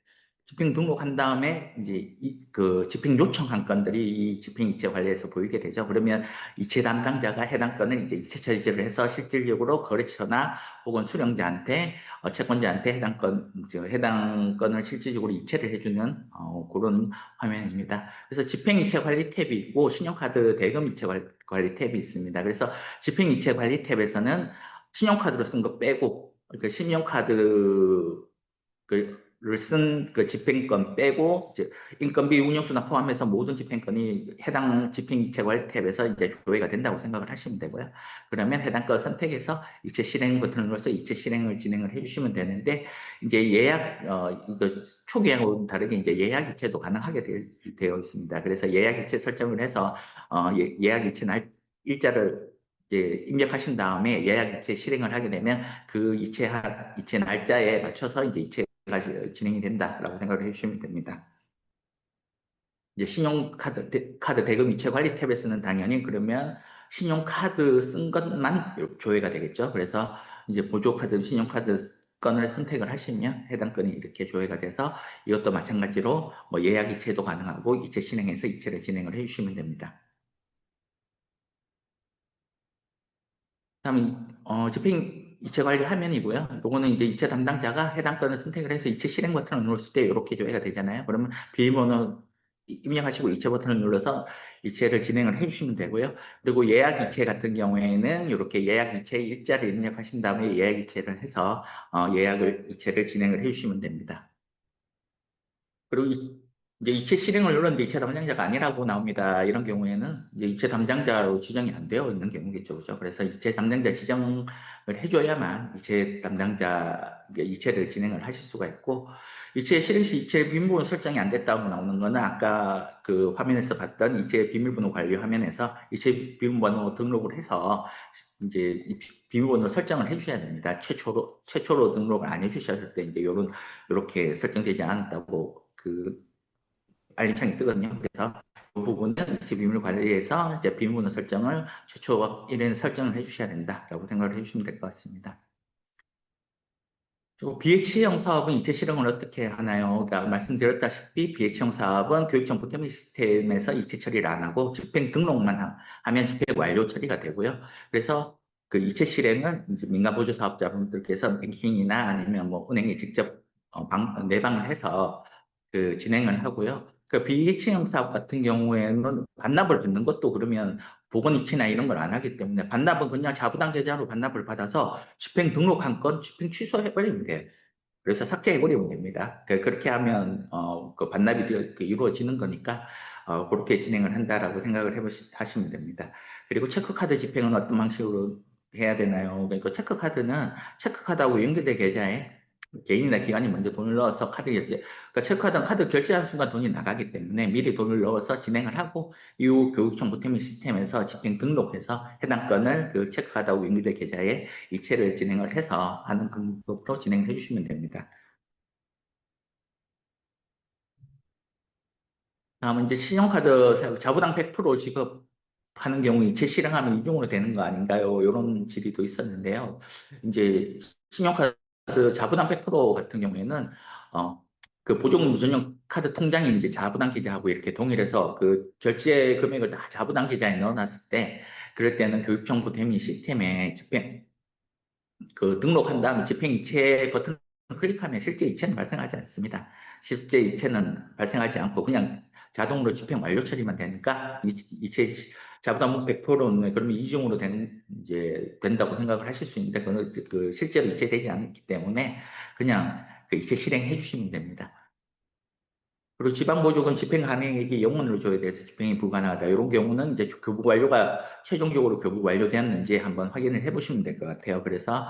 집행 등록한 다음에 이제 그 집행 요청한 건들이 이 집행 이체 관리에서 보이게 되죠. 그러면 이체 담당자가 해당 건을 이제 이체 처리를 해서 실질적으로 거래처나 혹은 수령자한테 채권자한테 해당 건을 실질적으로 이체를 해주는 그런 화면입니다. 그래서 집행 이체 관리 탭이 있고 신용카드 대금 이체 관리 탭이 있습니다. 그래서 집행 이체 관리 탭에서는 신용카드로 쓴 거 빼고 그러니까 신용카드 그를 쓴 그 집행권 빼고 이제 인건비 운영수당 포함해서 모든 집행권이 해당 집행이체 관리 탭에서 이제 조회가 된다고 생각을 하시면 되고요. 그러면 해당 건 선택해서 이체 실행 버튼을 눌러서 이체 실행을 진행을 해주시면 되는데 이제 이거 초기하고 다르게 이제 예약 이체도 가능하게 되어 있습니다. 그래서 예약 이체 설정을 해서 예약 이체 일자를 이제 입력하신 다음에 예약 이체 실행을 하게 되면 그 이체 날짜에 맞춰서 이제 이체가 진행이 된다라고 생각을 해주시면 됩니다. 이제 카드 대금 이체 관리 탭에서는 당연히 그러면 신용카드 쓴 것만 조회가 되겠죠. 그래서 이제 보조카드, 신용카드 건을 선택을 하시면 해당 건이 이렇게 조회가 돼서 이것도 마찬가지로 뭐 예약 이체도 가능하고 이체 실행해서 이체를 진행을 해주시면 됩니다. 다음에 집행 이체 관리 화면이고요. 요거는 이제 이체 담당자가 해당 건을 선택을 해서 이체 실행 버튼을 눌렀을 때 이렇게 조회가 되잖아요. 그러면 비밀번호 입력하시고 이체 버튼을 눌러서 이체를 진행을 해주시면 되고요. 그리고 예약 이체 같은 경우에는 이렇게 예약 이체 일자를 입력하신 다음에 예약 이체를 해서 이체를 진행을 해주시면 됩니다. 그리고 이제 이체 실행을 눌렀는데 이체 담당자가 아니라고 나옵니다. 이런 경우에는 이제 이체 담당자로 지정이 안 되어 있는 경우겠죠. 그죠? 그래서 이체 담당자 지정을 해줘야만 이체 담당자, 이체를 진행을 하실 수가 있고, 이체 실행 시 이체 비밀번호 설정이 안 됐다고 나오는 거는 아까 그 화면에서 봤던 이체 비밀번호 관리 화면에서 이체 비밀번호 등록을 해서 이제 비밀번호 설정을 해주셔야 됩니다. 최초로 등록을 안 해주셨을 때 이제 이렇게 설정되지 않았다고 그 알림창이 뜨거든요. 그래서 그 부분은 이체 비밀 관리에서 이제 비밀번호 설정을 최초 1회는 설정을 해주셔야 된다라고 생각을 해주시면 될 것 같습니다. 그리고 BH형 사업은 이체 실행을 어떻게 하나요? 그러니까 말씀드렸다시피 BH형 사업은 교육청 보태미 시스템에서 이체 처리를 안 하고 집행 등록만 하면 집행 완료 처리가 되고요. 그래서 그 이체 실행은 이제 민간 보조 사업자분들께서 뱅킹이나 아니면 뭐 은행에 직접 내방을 해서 그 진행을 하고요. 그 BH형 사업 같은 경우에는 반납을 받는 것도 그러면 보건 이체나 이런 걸 안 하기 때문에 반납은 그냥 자부담 계좌로 반납을 받아서 집행 등록한 건 집행 취소해버리면 돼요. 그래서 삭제해버리면 됩니다. 그렇게 하면 그 반납이 이루어지는 거니까 그렇게 진행을 한다라고 생각을 하시면 됩니다. 그리고 체크카드 집행은 어떤 방식으로 해야 되나요? 그러니까 체크카드는 체크카드하고 연결된 계좌에 개인이나 기관이 먼저 돈을 넣어서 카드 결제, 그러니까 체크카드는 카드 결제하는 순간 돈이 나가기 때문에 미리 돈을 넣어서 진행을 하고 이후 교육청 보태민 시스템에서 집행 등록해서 해당 건을 그 체크카드하고 연결된 계좌에 이체를 진행을 해서 하는 방법으로 진행해 주시면 됩니다. 다음은 이제 신용카드 자부담 100% 지급하는 경우 이체 실행하면 이중으로 되는 거 아닌가요? 이런 질의도 있었는데요. 이제 신용카드 자부담 100% 같은 경우에는 어, 그 보조금 전용 카드 통장에 이제 자부담 계좌하고 이렇게 동일해서 그 결제 금액을 다 자부담 계좌에 넣어놨을 때 그럴 때는 교육청 보태민 시스템에 집행 그 등록한 다음에 집행 이체 버튼을 클릭하면 실제 이체는 발생하지 않습니다. 실제 이체는 발생하지 않고 그냥 자동으로 집행 완료 처리만 되니까 이체 자부담 100%는 그러면 이중으로 이제 된다고 생각을 하실 수 있는데 그건 그 실제로 이체되지 않기 때문에 그냥 그 이체 실행해 주시면 됩니다. 그리고 지방보조금 집행 가능액이 0원으로 줘야 돼서 집행이 불가능하다. 이런 경우는 이제 교부 완료가 최종적으로 교부 완료되었는지 한번 확인을 해보시면 될 것 같아요. 그래서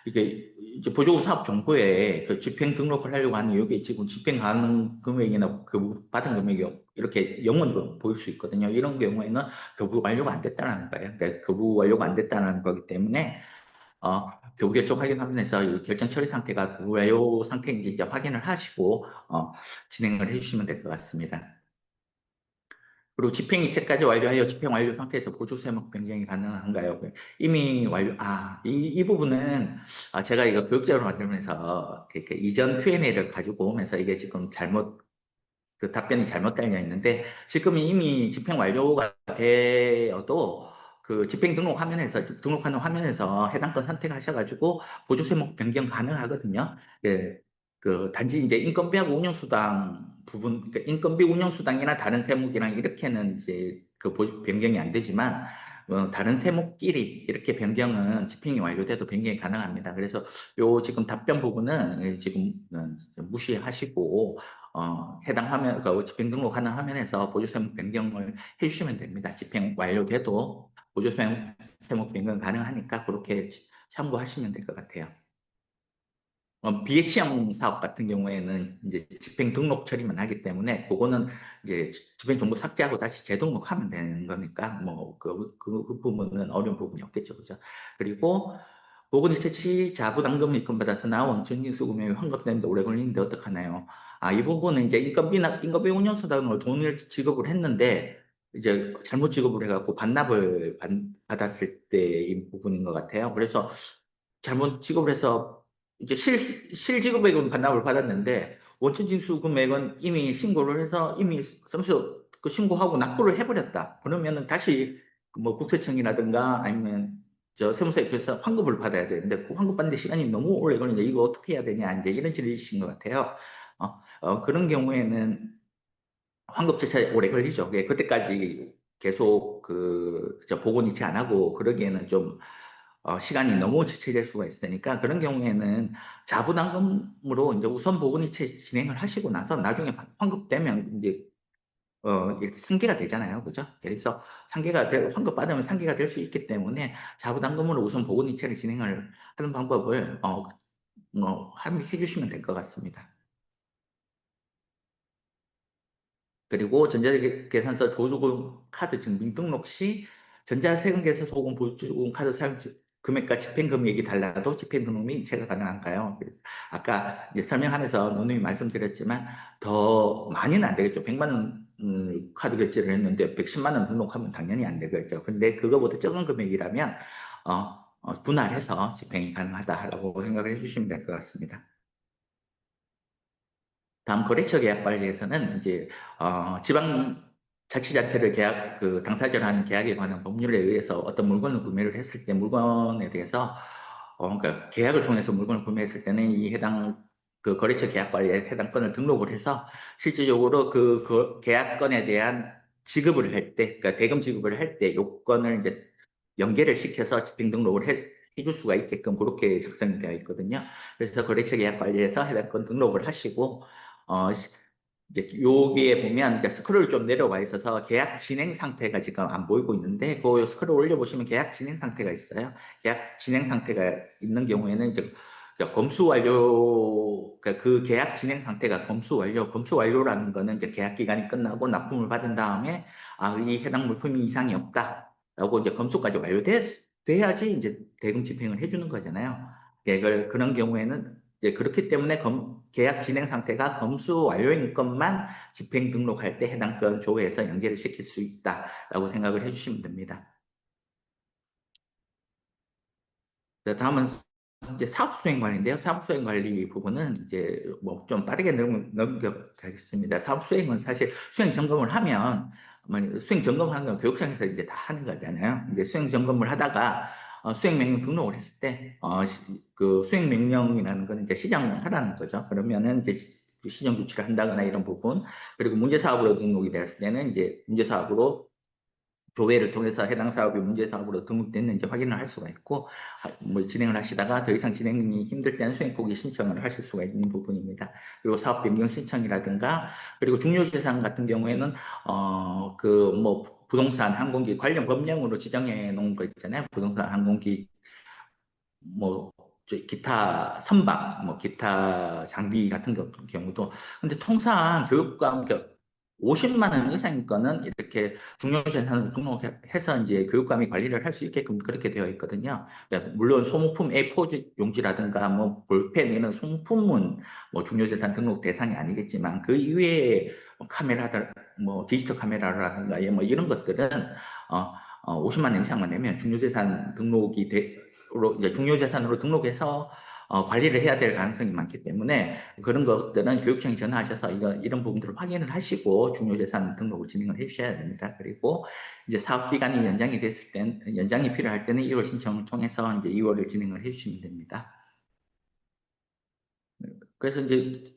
이게 이제 보조금 사업 정보에 그 집행 등록을 하려고 하는 이게 지금 집행 가능 금액이나 교부 받은 금액이 이렇게 0원으로 보일 수 있거든요. 이런 경우에는 교부 완료가 안 됐다는 거예요. 그러니까 교부 완료가 안 됐다는 거기 때문에 교부 결정 확인 화면에서 이 결정 처리 상태가 교부 완료 상태인지 이제 확인을 하시고 진행을 해주시면 될 것 같습니다. 그리고 집행 이체까지 완료하여 집행 완료 상태에서 보조 세목 변경이 가능한가요? 이미 완료, 이 부분은 제가 이거 교육자료를 만들면서 이전 Q&A를 가지고 오면서 이게 지금 그 답변이 잘못 달려 있는데 지금 이미 집행 완료가 되어도 그 집행 등록 화면에서 등록하는 화면에서 해당 건 선택하셔가지고 보조 세목 변경 가능하거든요. 예, 그 단지 이제 인건비하고 운영수당 부분, 그러니까 인건비 운영수당이나 다른 세목이랑 이렇게는 이제 그 변경이 안 되지만 다른 세목끼리 이렇게 변경은 집행이 완료돼도 변경이 가능합니다. 그래서 요 지금 답변 부분은 지금 무시하시고 해당 화면, 그 집행 등록하는 화면에서 보조세목 변경을 해주시면 됩니다. 집행 완료돼도 보조세목 변경 가능하니까 그렇게 참고하시면 될 것 같아요. 비액시형 사업 같은 경우에는 이제 집행 등록 처리만 하기 때문에 그거는 이제 집행 정보 삭제하고 다시 재등록하면 되는 거니까 뭐 그 부분은 어려운 부분이 없겠죠, 그죠? 그리고 보건이체 시 자부담금 입금받아서 나 원천징 수금액이 환급되는데 오래 걸리는데 어떡하나요? 이 부분은 이제 인건비 운영수당으로 돈을 지급을 했는데 이제 잘못 지급을 해갖고 반납을 받았을 때인 부분인 것 같아요. 그래서 잘못 지급을 해서 이제 실지급액은 반납을 받았는데 원천징수 금액은 이미 신고를 해서 이미 서비스 그 신고하고 납부를 해버렸다. 그러면은 다시 그뭐 국세청이라든가 아니면 저 세무서에서 환급을 받아야 되는데 그 환급 받는데 시간이 너무 오래 걸리는데 이거 어떻게 해야 되냐 이제 이런 질의이신 것 같아요. 그런 경우에는 환급 절차 오래 걸리죠. 그때까지 계속 저 보고 이체 안 하고 그러기에는 좀 시간이 너무 지체될 수가 있으니까 그런 경우에는 자부담금으로 이제 우선 보건이체 진행을 하시고 나서 나중에 환급되면 이제 이렇게 상계가 되잖아요, 그죠? 그래서 환급 받으면 상계가 될 수 있기 때문에 자부담금으로 우선 보건이체를 진행을 하는 방법을 해주시면 될 것 같습니다. 그리고 전자계산서 보조금 카드 증빙 등록 시 전자세금계산서 혹은 보조금 카드 사용 금액과 집행 금액이 달라도 집행 등록 및 이체가 가능한가요? 아까 이제 설명하면서 노님이 말씀드렸지만 더 많이는 안 되겠죠. 100만 원 카드 결제를 했는데 110만 원 등록하면 당연히 안 되겠죠. 근데 그거보다 적은 금액이라면 분할해서 집행이 가능하다라고 생각을 해주시면 될 것 같습니다. 다음 거래처 계약 관리에서는 이제 지방자치단체를 당사자로 하는 계약에 관한 법률에 의해서 어떤 물건을 구매를 했을 때 물건에 대해서 그러니까 계약을 통해서 물건을 구매했을 때는 이 해당 그 거래처 계약 관리에 해당 건을 등록을 해서 실질적으로 그 계약건에 대한 지급을 할 때, 그러니까 대금 지급을 할 때 요건을 이제 연계를 시켜서 집행 등록을 해줄 수가 있게끔 그렇게 작성이 되어 있거든요. 그래서 거래처 계약 관리에서 해당 건 등록을 하시고, 이제 여기에 보면 이제 스크롤 좀 내려와 있어서 계약 진행 상태가 지금 안 보이고 있는데 그 스크롤 올려보시면 계약 진행 상태가 있어요. 계약 진행 상태가 있는 경우에는 이제 검수 완료, 그 계약 진행 상태가 검수 완료, 검수 완료라는 거는 이제 계약 기간이 끝나고 납품을 받은 다음에 이 해당 물품이 이상이 없다라고 이제 검수까지 완료돼야지 이제 대금 집행을 해주는 거잖아요. 그런 경우에는 그렇기 때문에 계약 진행 상태가 검수 완료인 것만 집행 등록할 때 해당 건 조회해서 연계를 시킬 수 있다라고 생각을 해주시면 됩니다. 다음은 이제 사업수행관리인데요. 사업수행관리 부분은 이제 뭐 좀 빠르게 넘겨가겠습니다. 사업수행은 사실 수행 점검을 하면 수행 점검하는 건 교육청에서 이제 다 하는 거잖아요. 이제 수행 점검을 하다가 수행명령 등록을 했을 때 그 수행명령이라는 건 이제 시정을 하라는 거죠. 그러면은 이제 시정 조치를 한다거나 이런 부분, 그리고 문제사업으로 등록이 되었을 때는 이제 문제사업으로 조회를 통해서 해당 사업이 문제사업으로 등록됐는지 확인을 할 수가 있고, 뭐 진행을 하시다가 더 이상 진행이 힘들 때는 수행포기 신청을 하실 수가 있는 부분입니다. 그리고 사업 변경 신청이라든가, 그리고 중요재산 같은 경우에는 그 뭐 부동산 항공기 관련 법령으로 지정해 놓은 거 있잖아요. 부동산 항공기 뭐 기타 선박, 뭐 기타 장비 같은 경우도, 근데 통상 교육감 50만 원 이상인 거는 이렇게 중요재산을 등록해서 이제 교육감이 관리를 할 수 있게끔 그렇게 되어 있거든요. 그러니까 물론 소모품 A4 용지라든가 뭐 볼펜 이런 소모품은 뭐 중요재산 등록 대상이 아니겠지만 그 이외에 뭐 카메라들, 뭐 디지털 카메라라든가 뭐 이런 것들은 50만 원 이상만 내면 중요재산 등록이 이제 중요재산으로 등록해서 관리를 해야 될 가능성이 많기 때문에 그런 것들은 교육청에 전화하셔서 이런 부분들을 확인을 하시고 중요재산 등록을 진행을 해주셔야 됩니다. 그리고 이제 사업 기간이 연장이 필요할 때는 2월 신청을 통해서 이제 2월을 진행을 해주시면 됩니다. 그래서 이제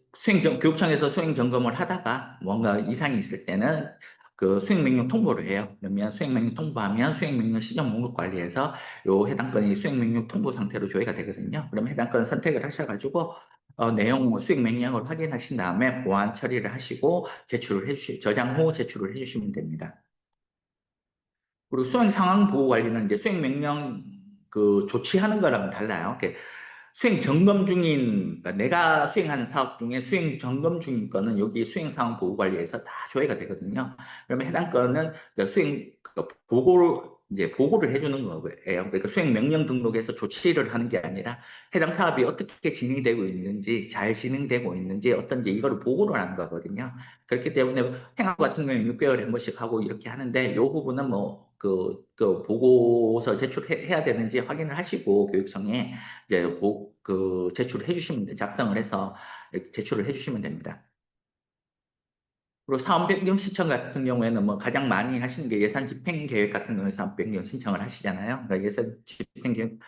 교육청에서 수행 점검을 하다가 뭔가 이상이 있을 때는 그 수행명령 통보를 해요. 그러면 수행명령 통보하면 수행명령 시정 목록 관리에서 요 해당 건이 수행명령 통보 상태로 조회가 되거든요. 그럼 해당 건 선택을 하셔가지고 내용 수행명령을 확인하신 다음에 보완 처리를 하시고 저장 후 제출을 해주시면 됩니다. 그리고 수행 상황 보호 관리는 이제 수행 명령 그 조치하는 거랑은 달라요. 수행 점검 중인, 그러니까 내가 수행하는 사업 중에 수행 점검 중인 거는 여기 수행 상황 보호 관리에서 다 조회가 되거든요. 그러면 해당 건은 수행 보고를 해주는 거예요. 그러니까 수행 명령 등록에서 조치를 하는 게 아니라 해당 사업이 어떻게 진행되고 있는지, 잘 진행되고 있는지 어떤지 이거를 보고를 하는 거거든요. 그렇기 때문에 행업 같은 경우는 6개월에 한 번씩 하고 이렇게 하는데 이 부분은 뭐 그 보고서 제출해야 되는지 확인을 하시고 교육청에 이제 제출을 해주시면 작성을 해서 이렇게 제출을 해주시면 됩니다. 그리고 사업 변경 신청 같은 경우에는 뭐 가장 많이 하시는 게 예산 집행 계획 같은 경우에 사업 변경 신청을 하시잖아요. 그러니까 예산 집행 계획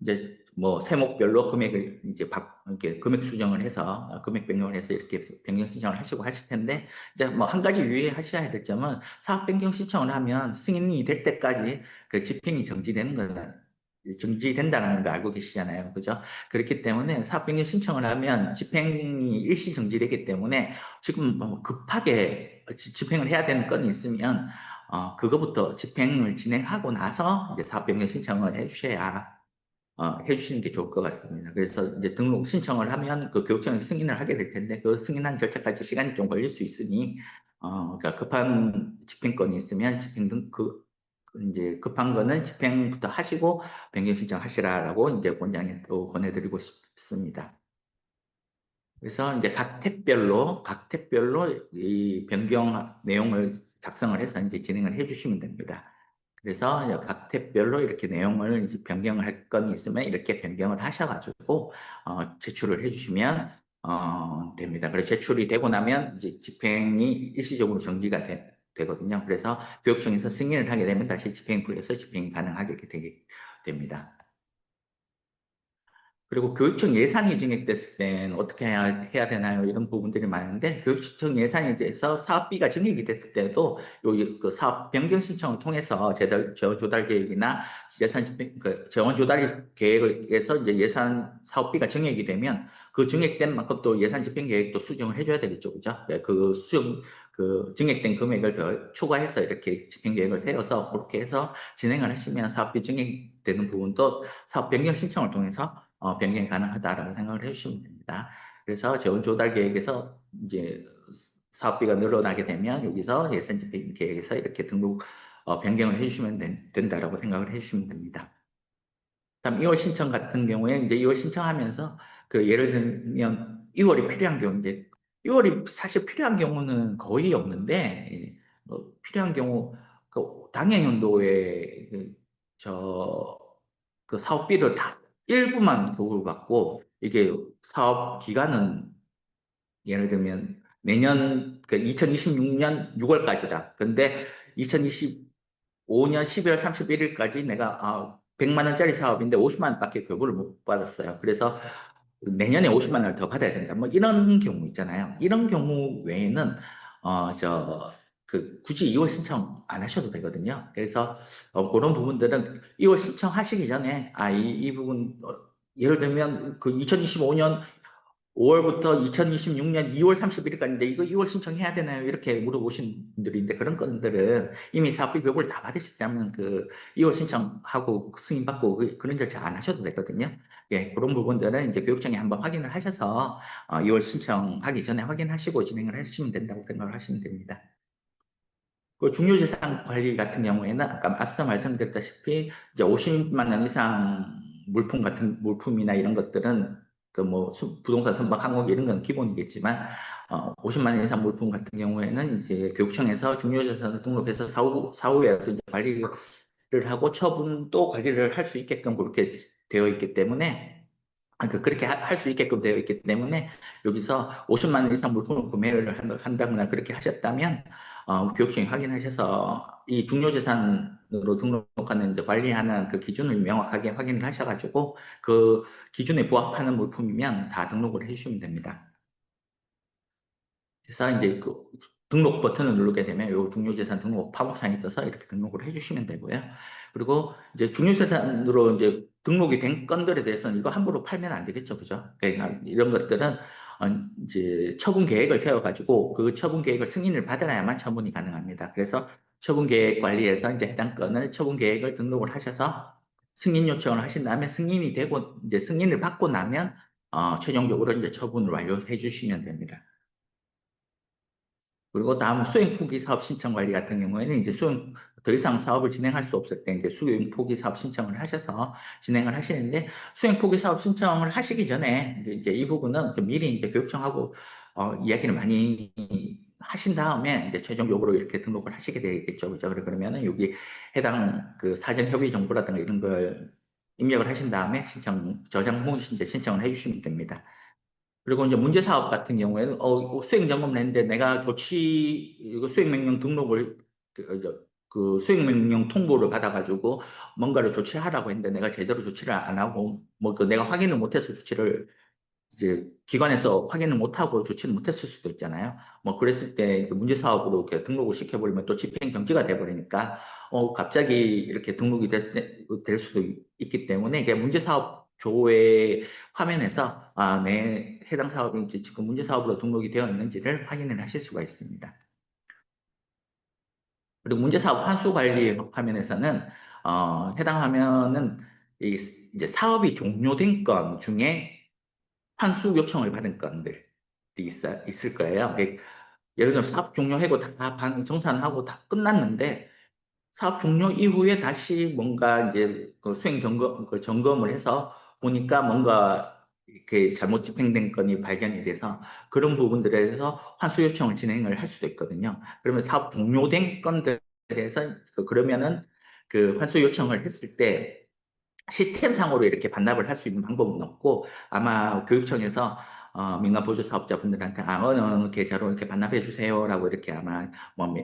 이제 뭐 세목별로 금액을 이제 이렇게 금액 수정을 해서 금액 변경을 해서 이렇게 변경 신청을 하시고 하실 텐데 이제 뭐 한 가지 유의하셔야 될 점은 사업 변경 신청을 하면 승인이 될 때까지 그 집행이 정지된다는 거 알고 계시잖아요. 그죠? 그렇기 때문에 사업 변경 신청을 하면 집행이 일시 정지되기 때문에 지금 뭐 급하게 집행을 해야 되는 건이 있으면 그거부터 집행을 진행하고 나서 이제 사업 변경 신청을 해주시는 게 좋을 것 같습니다. 그래서 이제 등록 신청을 하면 그 교육청에서 승인을 하게 될 텐데 그 승인한 절차까지 시간이 좀 걸릴 수 있으니 그러니까 급한 집행건이 있으면 이제 급한 거는 집행부터 하시고 변경 신청하시라라고 이제 권장에 또 권해드리고 싶습니다. 그래서 이제 각 탭별로 이 변경 내용을 작성을 해서 이제 진행을 해주시면 됩니다. 그래서 이제 각 탭별로 이렇게 내용을 이제 변경을 할 건이 있으면 이렇게 변경을 하셔가지고 제출을 해주시면 됩니다. 그래서 제출이 되고 나면 이제 집행이 일시적으로 정지가 되거든요. 그래서 교육청에서 승인을 하게 되면 다시 집행부에서 집행이 가능하게 되게 됩니다. 그리고 교육청 예산이 증액됐을 땐 어떻게 해야 되나요? 이런 부분들이 많은데, 교육청 예산에 대해서 사업비가 증액이 됐을 때도 그 사업 변경 신청을 통해서 재원 조달 계획이나 예산 집행, 그 재원 조달 계획에서 이제 예산 사업비가 증액이 되면 그 증액된 만큼 또 예산 집행 계획도 수정을 해줘야 되겠죠, 그죠? 네, 그 증액된 금액을 더 추가해서 이렇게 집행 계획을 세워서 그렇게 해서 진행을 하시면 사업비 증액되는 부분도 사업 변경 신청을 통해서 변경이 가능하다라고 생각을 해주시면 됩니다. 그래서 재원 조달 계획에서 이제 사업비가 늘어나게 되면 여기서 예산 집행 계획에서 이렇게 등록 변경을 해주시면 된다라고 생각을 해주시면 됩니다. 다음 2월 신청 같은 경우에 이제 2월 신청하면서 그 예를 들면 2월이 필요한 경우 이제 2월이 사실 필요한 경우는 거의 없는데 필요한 경우 그 당해연도에 그 사업비를 다 일부만 보고받고 이게 사업 기간은 예를 들면 내년 그 2026년 6월까지다. 근데 2025년 12월 31일까지 내가 100만 원짜리 사업인데 50만 원밖에 교부를 못 받았어요. 그래서 내년에 50만 원을 더 받아야 된다. 뭐 이런 경우 있잖아요. 이런 경우 외에는 굳이 2월 신청 안 하셔도 되거든요. 그래서 그런 부분들은 2월 신청하시기 전에 이 부분 예를 들면 그 2025년 5월부터 2026년 2월 31일까지인데 이거 2월 신청해야 되나요? 이렇게 물어보신 분들인데 그런 건들은 이미 사업비 교부를 다 받으셨다면 그 2월 신청하고 승인받고 그런 절차 안 하셔도 되거든요. 예, 그런 부분들은 이제 교육청에 한번 확인을 하셔서 2월 신청하기 전에 확인하시고 진행을 하시면 된다고 생각을 하시면 됩니다. 그 중요재산 관리 같은 경우에는 아까 앞서 말씀드렸다시피 이제 50만 원 이상 물품이나 이런 것들은 그 뭐 부동산 선박 항목 이런 건 기본이겠지만 50만 원 이상 물품 같은 경우에는 이제 교육청에서 중요재산을 등록해서 사후에도 이제 관리를 하고 처분도 관리를 할 수 있게끔 그렇게 되어 있기 때문에 그렇게 할 수 있게끔 되어 있기 때문에 여기서 50만 원 이상 물품을 구매를 한다거나 그렇게 하셨다면 교육청이 확인하셔서 이 중요재산으로 등록하는 이제 관리하는 그 기준을 명확하게 확인을 하셔가지고 그 기준에 부합하는 물품이면 다 등록을 해주시면 됩니다. 그래서 이제 그 등록 버튼을 누르게 되면 요 중요재산 등록 팝업창이 떠서 이렇게 등록을 해주시면 되고요. 그리고 이제 중요재산으로 이제 등록이 된 건들에 대해서는 이거 함부로 팔면 안 되겠죠, 그죠? 그러니까 이런 것들은 이제 처분 계획을 세워가지고 그 처분 계획을 승인을 받아야만 처분이 가능합니다. 그래서 처분 계획 관리에서 이제 해당 건을 처분 계획을 등록을 하셔서 승인 요청을 하신 다음에 승인이 되고 이제 승인을 받고 나면 최종적으로 이제 처분을 완료해 주시면 됩니다. 그리고 다음 수행 포기 사업 신청 관리 같은 경우에는 이제 더 이상 사업을 진행할 수 없을 때 이제 수행 포기 사업 신청을 하셔서 진행을 하시는데 수행 포기 사업 신청을 하시기 전에 이제 이 부분은 미리 이제 교육청하고 이야기를 많이 하신 다음에 이제 최종적으로 이렇게 등록을 하시게 되겠죠. 그죠? 그러면은 여기 해당 그 사전 협의 정보라든가 이런 걸 입력을 하신 다음에 저장 후 이제 신청을 해주시면 됩니다. 그리고 이제 문제 사업 같은 경우에는 수행 점검을 했는데 내가 이거 수행 명령 등록을 그 수행 명령 통보를 받아가지고 뭔가를 조치하라고 했는데 내가 제대로 조치를 안 하고 뭐 그 내가 확인을 못해서 조치를 이제 기관에서 확인을 못하고 조치를 못했을 수도 있잖아요. 뭐 그랬을 때 문제 사업으로 이렇게 등록을 시켜버리면 또 집행 정지가 돼버리니까 갑자기 이렇게 등록이 될 수도 있기 때문에 이게 문제 사업 조회 화면에서 내 해당 사업이 이제 지금 문제 사업으로 등록이 되어 있는지를 확인을 하실 수가 있습니다. 그리고 문제 사업 환수 관리 화면에서는 해당 화면은 이제 사업이 종료된 건 중에 환수 요청을 받은 건들이 있을 거예요. 예를 들면 사업 종료하고 다 정산하고 다 끝났는데 사업 종료 이후에 다시 뭔가 이제 그 수행 점검을 해서 보니까 뭔가 이렇게 잘못 집행된 건이 발견이 돼서 그런 부분들에 대해서 환수 요청을 진행을 할 수도 있거든요. 그러면 사업 종료된 건들에 대해서 그러면은 그 환수 요청을 했을 때 시스템상으로 이렇게 반납을 할 수 있는 방법은 없고 아마 교육청에서 민간 보조 사업자분들한테 어느 계좌로 이렇게 반납해 주세요라고 이렇게 아마 뭐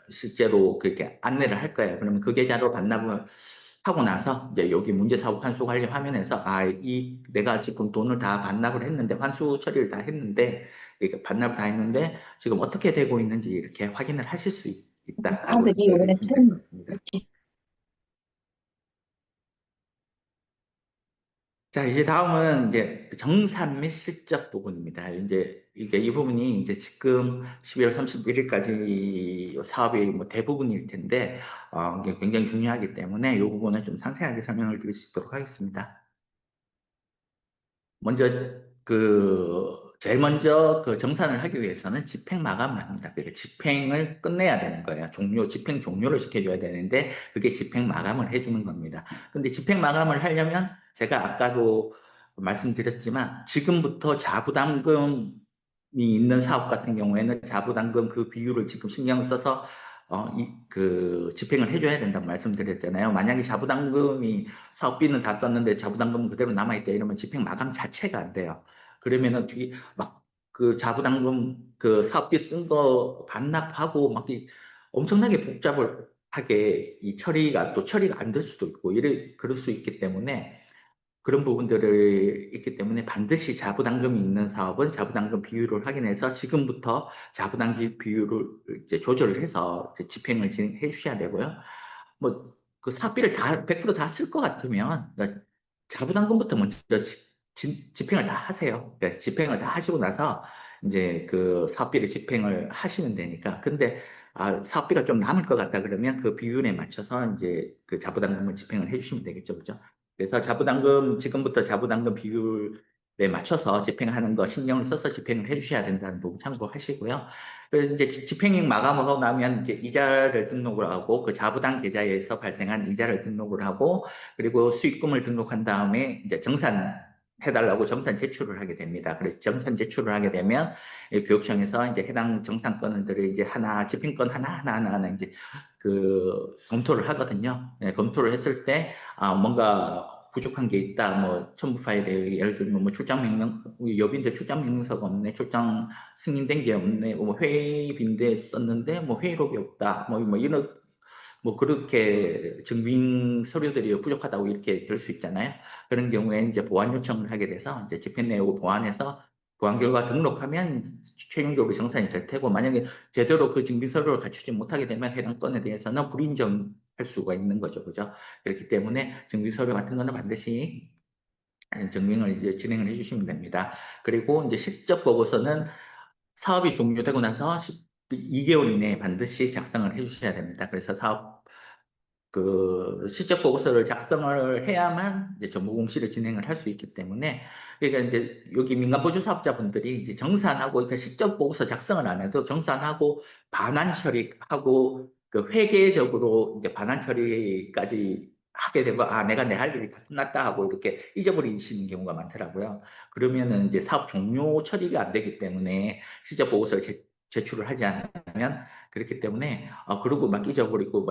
실제로 그렇게 안내를 할 거예요. 그러면 그 계좌로 반납을 하고 나서 이제 여기 문제사업 환수 관리 화면에서 내가 지금 돈을 다 반납을 했는데 환수 처리를 다 했는데 이렇게 반납을 다 했는데 지금 어떻게 되고 있는지 이렇게 확인을 하실 수 있다라고 아들이 생각을 요번에 해주시면 될 처음 것 같습니다. 자, 이제 다음은 이제 정산 및 실적 부분입니다. 이제 이게 이 부분이 이제 지금 12월 31일까지 사업의 뭐 대부분일 텐데, 이게 굉장히 중요하기 때문에 이 부분은 좀 상세하게 설명을 드릴 수 있도록 하겠습니다. 먼저 제일 먼저 그 정산을 하기 위해서는 집행 마감을 합니다. 그러니까 집행을 끝내야 되는 거예요. 집행 종료를 시켜줘야 되는데 그게 집행 마감을 해주는 겁니다. 근데 집행 마감을 하려면 제가 아까도 말씀드렸지만 지금부터 자부담금이 있는 사업 같은 경우에는 자부담금 그 비율을 지금 신경 써서 집행을 해줘야 된다고 말씀드렸잖아요. 만약에 자부담금이 사업비는 다 썼는데 자부담금은 그대로 남아있다 이러면 집행 마감 자체가 안 돼요. 그러면은 뒤 막 그 자부담금 그 사업비 쓴 거 반납하고 엄청나게 복잡하게 이 처리가 안 될 수도 있고 그럴 수 있기 때문에 그런 부분들이 있기 때문에 반드시 자부담금이 있는 사업은 자부담금 비율을 확인해서 지금부터 자부담금 비율을 이제 조절을 해서 이제 집행을 진행해 주셔야 되고요. 뭐 그 사업비를 다 100%다 쓸 것 같으면 그러니까 자부담금부터 먼저 집행을 다 하세요. 그러니까 집행을 다 하시고 나서 이제 그 사업비를 집행을 하시면 되니까. 근데 사업비가 좀 남을 것 같다 그러면 그 비율에 맞춰서 이제 그 자부담금을 집행을 해주시면 되겠죠, 그죠? 그래서 지금부터 자부담금 비율에 맞춰서 집행하는 거 신경을 써서 집행을 해주셔야 된다는 부분 참고하시고요. 그래서 이제 집행이 마감하고 나면 이제 이자를 등록을 하고 그 자부담 계좌에서 발생한 이자를 등록을 하고 그리고 수익금을 등록한 다음에 이제 해달라고 정산 제출을 하게 됩니다. 그래서 정산 제출을 하게 되면 교육청에서 이제 해당 정산건들을 이제 집행건 하나 이제 검토를 하거든요. 네, 검토를 했을 때 뭔가 부족한 게 있다. 뭐 첨부 파일에 예를 들면 뭐 출장 명령 여빈데 출장 명령서가 없네. 출장 승인된 게 없네. 뭐 회의비인데 썼는데 뭐 회의록이 없다. 뭐 이런 뭐 그렇게 증빙 서류들이 부족하다고 이렇게 될 수 있잖아요. 그런 경우에 이제 보완 요청을 하게 돼서 이제 집행 내역을 보완해서 보완 결과 등록하면 최종적으로 정산이 될 테고 만약에 제대로 그 증빙 서류를 갖추지 못하게 되면 해당 건에 대해서는 불인정할 수가 있는 거죠. 그죠? 그렇기 때문에 증빙 서류 같은 거는 반드시 증명을 이제 진행을 해주시면 됩니다. 그리고 이제 실적 보고서는 사업이 종료되고 나서 2개월 이내에 반드시 작성을 해주셔야 됩니다. 그래서 실적 보고서를 작성을 해야만 이제 정보 공시를 진행을 할 수 있기 때문에 그러니까 이제 여기 민간 보조 사업자분들이 이제 정산하고 그러니까 실적 보고서 작성을 안 해도 정산하고 반환 처리하고 그 회계적으로 이제 반환 처리까지 하게 되면 내가 내 할 일이 다 끝났다 하고 이렇게 잊어버리시는 경우가 많더라고요. 그러면은 이제 사업 종료 처리가 안 되기 때문에 실적 보고서를 제출을 하지 않으면 그렇기 때문에 그러고 막 잊어버리고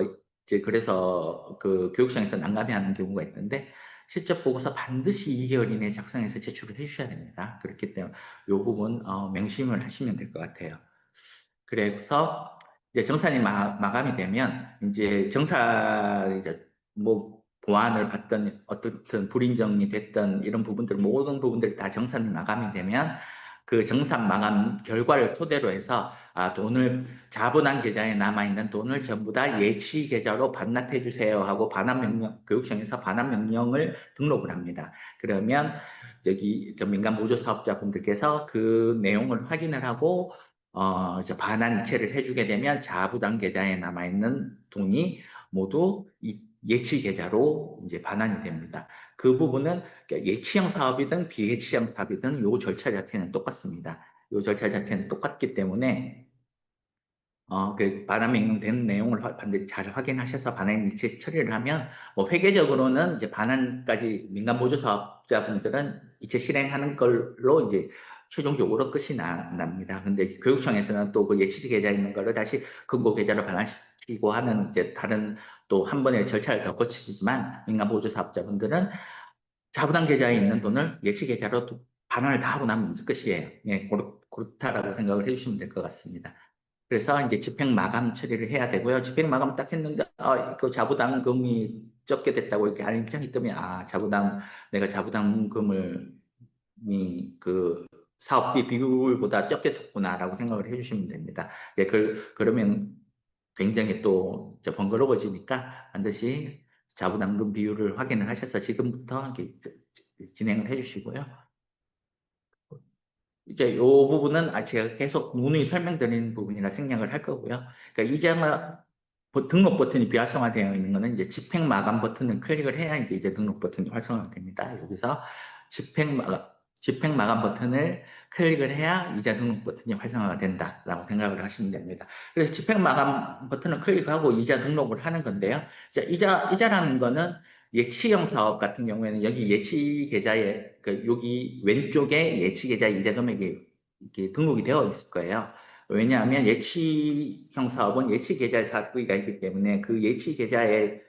이제 그래서 그 교육청에서 난감해하는 경우가 있는데 실적 보고서 반드시 2개월 이내에 작성해서 제출을 해주셔야 됩니다. 그렇기 때문에 이 부분 명심을 하시면 될 것 같아요. 그래서 이제 정산이 마감이 되면 이제 이제 뭐 보완을 받던 어떻든 불인정이 됐던 이런 부분들 모든 부분들이 다 정산이 마감이 되면 그 정산 마감 결과를 토대로 해서 돈을 자본한 계좌에 남아있는 돈을 전부 다 예치 계좌로 반납해 주세요 하고 교육청에서 반환 명령을 등록을 합니다. 그러면 여기 민간 보조 사업자분들께서 그 내용을 확인을 하고 이제 반환 이체를 해주게 되면 자부담 계좌에 남아있는 돈이 모두 예치 계좌로 이제 반환이 됩니다. 그 부분은 그러니까 예치형 사업이든 비예치형 사업이든 요 절차 자체는 똑같습니다. 요 절차 자체는 똑같기 때문에 그 반환 명령된 내용을 반드시 잘 확인하셔서 반환 이체 처리를 하면 뭐 회계적으로는 이제 반환까지 민간 보조 사업자분들은 이체 실행하는 걸로 이제 최종적으로 끝이 납니다. 근데 교육청에서는 또 그 예치 계좌 있는 거를 다시 금고 계좌로 반환시키고 하는 이제 다른 또 한 번의 절차를 더 거치지만 민간 보조 사업자분들은 자부담 계좌에 있는 돈을 예치 계좌로 또 반환을 다 하고 나면 이제 끝이에요. 예, 그렇다라고 생각을 해주시면 될 것 같습니다. 그래서 이제 집행 마감 처리를 해야 되고요. 집행 마감 딱 했는데 그 자부담금이 적게 됐다고 이렇게 알림장이 뜨면 내가 자부담금을 그 사업비 비율보다 적게 썼구나라고 생각을 해주시면 됩니다. 예, 그러면 굉장히 또 번거로워지니까 반드시 자부담금 비율을 확인을 하셔서 지금부터 이렇게 진행을 해주시고요. 이제 이 부분은 제가 계속 누누이 설명드리는 부분이라 생략을 할 거고요. 그러니까 이자가 등록 버튼이 비활성화되어 있는 거는 이제 집행 마감 버튼을 클릭을 해야 이제 등록 버튼이 활성화됩니다. 여기서 집행 마감 버튼을 클릭을 해야 이자 등록 버튼이 활성화가 된다라고 생각을 하시면 됩니다. 그래서 집행 마감 버튼을 클릭하고 이자 등록을 하는 건데요. 이자라는 거는 예치형 사업 같은 경우에는 여기 예치 계좌에 여기 왼쪽에 예치 계좌 이자 금액이 이렇게 등록이 되어 있을 거예요. 왜냐하면 예치형 사업은 예치 계좌의 사업비가 있기 때문에 그 예치 계좌의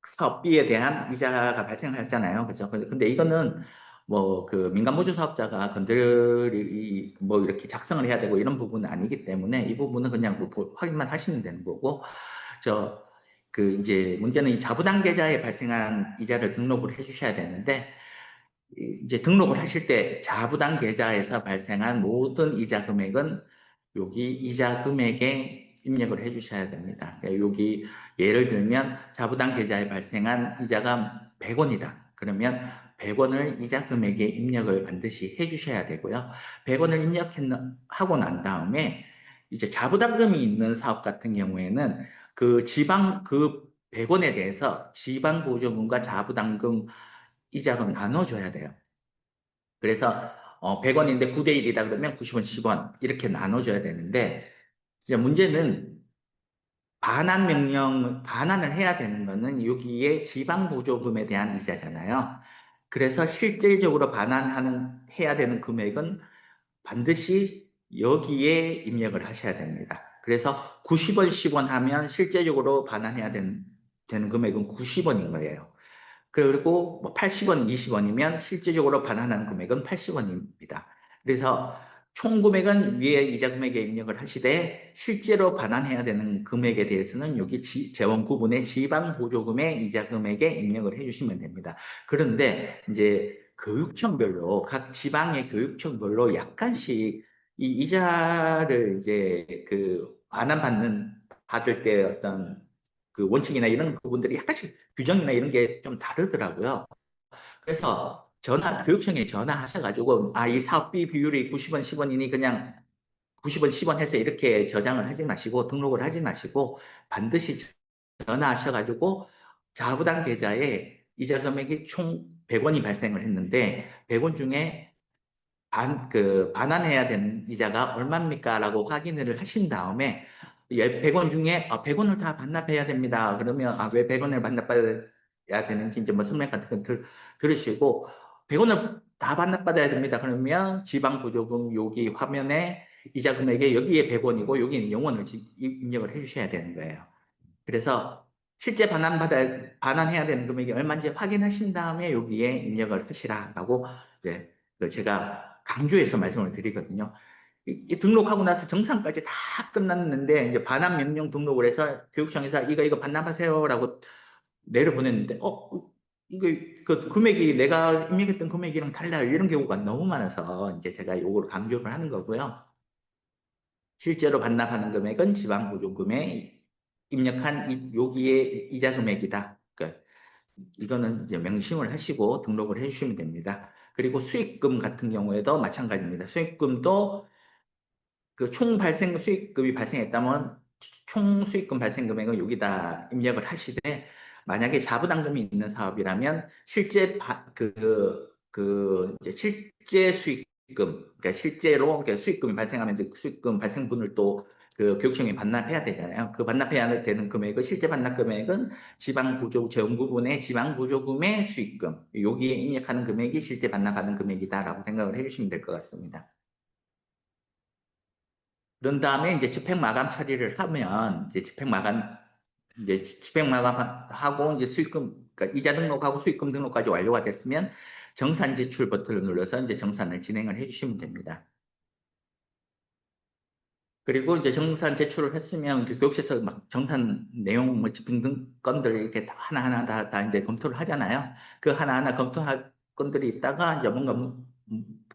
사업비에 대한 이자가 발생하잖아요. 그렇죠? 근데 이거는 뭐 그 민간 보조 사업자가 건드리 뭐 이렇게 작성을 해야 되고 이런 부분은 아니기 때문에 이 부분은 그냥 뭐 확인만 하시면 되는 거고 이제 문제는 이 자부담 계좌에 발생한 이자를 등록을 해 주셔야 되는데 이제 등록을 하실 때 자부담 계좌에서 발생한 모든 이자 금액은 여기 이자 금액에 입력을 해 주셔야 됩니다. 그러니까 여기 예를 들면 자부담 계좌에 발생한 이자가 100원이다. 그러면 100원을 이자 금액에 입력을 반드시 해 주셔야 되고요. 100원을 입력하고 난 다음에 이제 자부담금이 있는 사업 같은 경우에는 그 100원에 대해서 지방보조금과 자부담금 이자금 나눠줘야 돼요. 그래서 100원인데 9대 1이다 그러면 90원, 10원 이렇게 나눠줘야 되는데 이제 문제는 반환을 해야 되는 거는 여기에 지방보조금에 대한 이자잖아요. 그래서 실질적으로 해야 되는 금액은 반드시 여기에 입력을 하셔야 됩니다. 그래서 90원, 10원 하면 실제적으로 되는 금액은 90원인 거예요. 그리고 뭐 80원, 20원이면 실질적으로 반환하는 금액은 80원입니다. 그래서 총 금액은 위에 이자 금액에 입력을 하시되 실제로 반환해야 되는 금액에 대해서는 여기 재원 구분의 지방 보조금의 이자 금액에 입력을 해주시면 됩니다. 그런데 이제 각 지방의 교육청별로 약간씩 이 이자를 이제 받을 때 어떤 그 원칙이나 이런 부분들이 약간씩 규정이나 이런 게 좀 다르더라고요. 그래서 교육청에 전화하셔가지고, 이 사업비 비율이 90원, 10원이니 그냥 90원, 10원 해서 이렇게 저장을 하지 마시고, 등록을 하지 마시고, 반드시 전화하셔가지고, 자부담 계좌에 이자 금액이 총 100원이 발생을 했는데, 100원 중에 반환해야 되는 이자가 얼마입니까? 라고 확인을 하신 다음에, 100원 중에 100원을 다 반납해야 됩니다. 그러면 왜 100원을 반납받아야 되는지 이제 뭐 설명 같은 거 들으시고 100원을 다 반납받아야 됩니다. 그러면 지방보조금 여기 화면에 이자 금액에 여기에 100원이고 여기는 0원을 입력을 해주셔야 되는 거예요. 그래서 실제 반환해야 되는 금액이 얼마인지 확인하신 다음에 여기에 입력을 하시라라고 이제 제가 강조해서 말씀을 드리거든요. 등록하고 나서 정산까지 다 끝났는데 이제 반환 명령 등록을 해서 교육청에서 이거 반납하세요라고 내려보냈는데 이거 그 금액이 내가 입력했던 금액이랑 달라요. 이런 경우가 너무 많아서 이제 제가 이걸 강조를 하는 거고요. 실제로 반납하는 금액은 지방보조금에 입력한 여기에 이자 금액이다. 그러니까 이거는 이제 명심을 하시고 등록을 해주시면 됩니다. 그리고 수익금 같은 경우에도 마찬가지입니다. 수익금도 총 수익금이 발생했다면 총 수익금 발생 금액은 여기다 입력을 하시되 만약에 자부담금이 있는 사업이라면 이제 실제 수익금 그러니까 실제로 수익금이 발생하면 이제 수익금 발생분을 또 교육청에 반납해야 되잖아요. 그 반납해야 되는 금액은 실제 반납 금액은 재원부분의 지방보조금의 수익금 여기에 입력하는 금액이 실제 반납하는 금액이다라고 생각을 해주시면 될 것 같습니다. 그런 다음에 이제 집행 마감 처리를 하면 이제 집행 마감하고 이제 그러니까 이자 등록하고 수익금 등록까지 완료가 됐으면 정산 지출 버튼을 눌러서 이제 정산을 진행을 해주시면 됩니다. 그리고 이제 정산 제출을 했으면 그 교육청에서 막 정산 내용 뭐 집행 등 건들 이렇게 다 하나하나 다 이제 검토를 하잖아요. 그 하나하나 검토할 건들이 있다가 이제 뭔가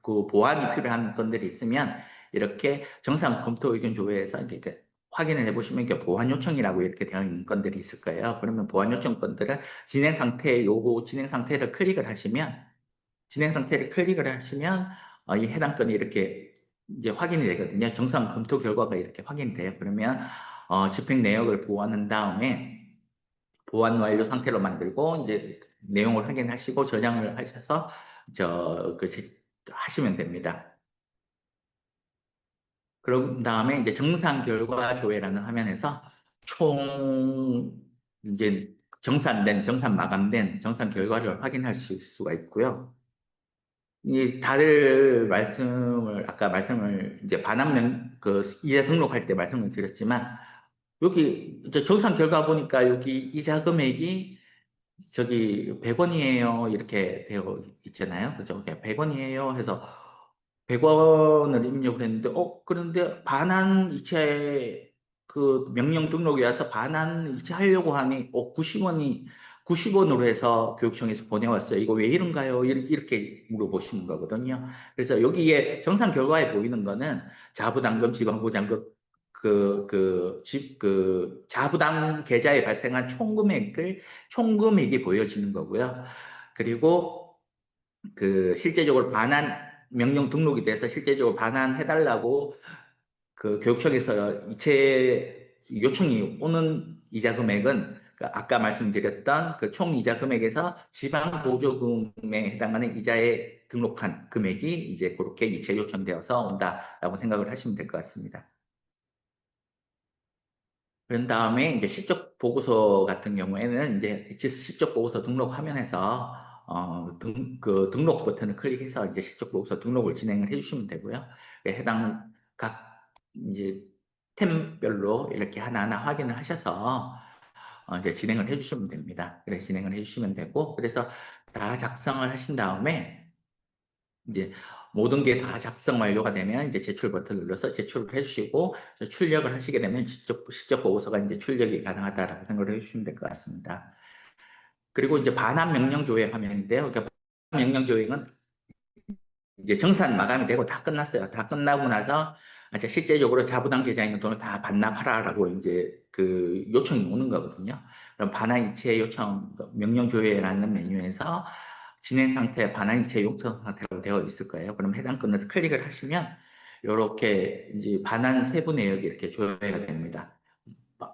그 보완이 필요한 건들이 있으면 이렇게 정산 검토 의견 조회에서 이렇게 확인을 해보시면 이렇게 보완 요청이라고 이렇게 되어 있는 건들이 있을 거예요. 그러면 보완 요청 건들은 진행 상태 요거 진행 상태를 클릭을 하시면 이 해당 건이 이렇게 이제 확인이 되거든요. 정상 검토 결과가 이렇게 확인이 돼요. 그러면 집행 내역을 보완한 다음에 보완 완료 상태로 만들고 이제 내용을 확인하시고 저장을 하셔서 하시면 됩니다. 그런 다음에 이제 정상 결과 조회라는 화면에서 총 이제 정산 마감된 정산 결과를 확인하실 수가 있고요. 이 다들 아까 말씀을 이제 이자 등록할 때 말씀을 드렸지만, 여기 이제 정산 결과 보니까 여기 이자 금액이 저기 100원이에요. 이렇게 되어 있잖아요. 그죠? 100원이에요. 해서 100원을 입력을 했는데, 그런데 반환 이체 그 명령 등록이 와서 반환 이체 하려고 하니, 90원으로 해서 교육청에서 보내왔어요. 이거 왜 이런가요? 이렇게 물어보시는 거거든요. 그래서 여기에 정상 결과에 보이는 거는 자부담금, 지방보장금, 자부담 계좌에 발생한 총금액이 보여지는 거고요. 그리고 실제적으로 명령 등록이 돼서 실제적으로 반환해달라고 그 교육청에서 이체 요청이 오는 이자 금액은 아까 말씀드렸던 그 총 이자 금액에서 지방 보조금에 해당하는 이자에 등록한 금액이 이제 그렇게 이체 요청되어서 온다라고 생각을 하시면 될 것 같습니다. 그런 다음에 이제 실적 보고서 같은 경우에는 이제 실적 보고서 등록 화면에서 등록 버튼을 클릭해서 이제 실적 보고서 등록을 진행을 해주시면 되고요. 해당 각 이제 템별로 이렇게 하나하나 확인을 하셔서 이제 진행을 해주시면 됩니다. 그래서 진행을 해주시면 되고, 그래서 다 작성을 하신 다음에 이제 모든 게 다 작성 완료가 되면 이제 제출 버튼을 눌러서 제출을 해주시고, 출력을 하시게 되면 실적 보고서가 이제 출력이 가능하다라고 생각을 해주시면 될 것 같습니다. 그리고 이제 반환 명령 조회 화면인데요. 그러니까 반환 명령 조회는 이제 정산 마감이 되고 다 끝났어요. 다 끝나고 나서 이제 실제적으로 자부담 계좌에 있는 돈을 다 반납하라라고 이제 그 요청이 오는 거거든요. 그럼 반환 이체 요청 명령 조회라는 메뉴에서 진행 상태 반환 이체 요청 상태로 되어 있을 거예요. 그럼 해당 건을 클릭을 하시면 이렇게 이제 반환 세부 내역이 이렇게 조회가 됩니다.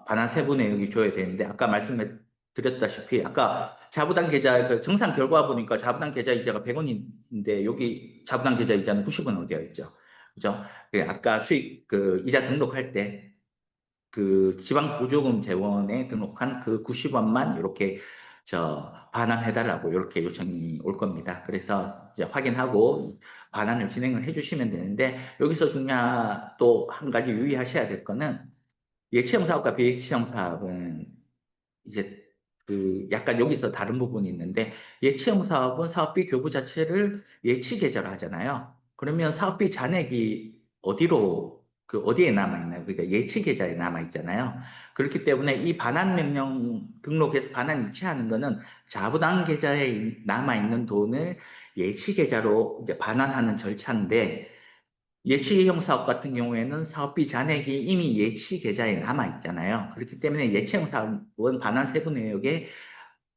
반환 세부 내역이 조회되는데 아까 말씀드렸다시피 아까 자부담 계좌 그 정산 결과 보니까 자부담 계좌 이자가 100원인데 여기 자부담 계좌 이자는 90원으로 되어 있죠. 그죠? 아까 수익 그 이자 등록할 때 그 지방 보조금 재원에 등록한 그 90원만 이렇게 반환해달라고 이렇게 요청이 올 겁니다. 그래서 이제 확인하고 반환을 진행을 해주시면 되는데 여기서 중요한 또 한 가지 유의하셔야 될 거는 예치형 사업과 비예치형 사업은 이제 약간 여기서 다른 부분이 있는데 예치형 사업은 사업비 교부 자체를 예치 계좌로 하잖아요. 그러면 사업비 잔액이 어디에 남아 있나요? 그러니까 예치 계좌에 남아 있잖아요. 그렇기 때문에 이 반환 명령 등록해서 반환 이체하는 거는 자부담 계좌에 남아 있는 돈을 예치 계좌로 이제 반환하는 절차인데 예치형 사업 같은 경우에는 사업비 잔액이 이미 예치 계좌에 남아 있잖아요. 그렇기 때문에 예치형 사업은 반환 세부 내역에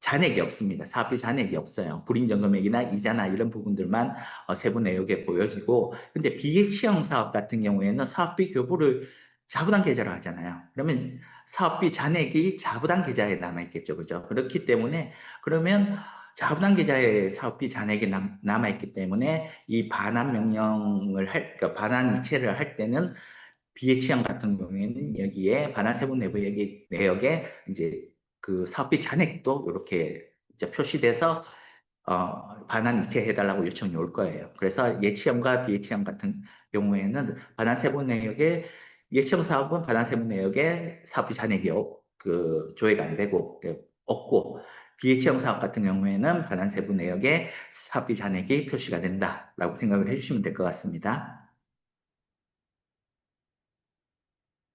잔액이 없습니다. 사업비 잔액이 없어요. 불인정 금액이나 이자나 이런 부분들만 세부 내역에 보여지고, 근데 비예치형 사업 같은 경우에는 사업비 교부를 자부담 계좌로 하잖아요. 그러면 사업비 잔액이 자부담 계좌에 남아 있겠죠, 그죠? 그렇기 때문에 그러면 자부담 계좌에 사업비 잔액이 남아 있기 때문에 이 그러니까 반환 이체를 할 때는 비예치형 같은 경우에는 여기에 반환 세부 내역에 이제 그 사업비 잔액도 이렇게 이제 표시돼서 반환 이체해달라고 요청이 올 거예요. 그래서 예치형과 비예치형 같은 경우에는 반환 세부 내역에 예치형 사업은 반환 세부 내역에 사업비 잔액이 조회가 안 되고 없고 비예치형 사업 같은 경우에는 반환 세부 내역에 사업비 잔액이 표시가 된다라고 생각을 해주시면 될 것 같습니다.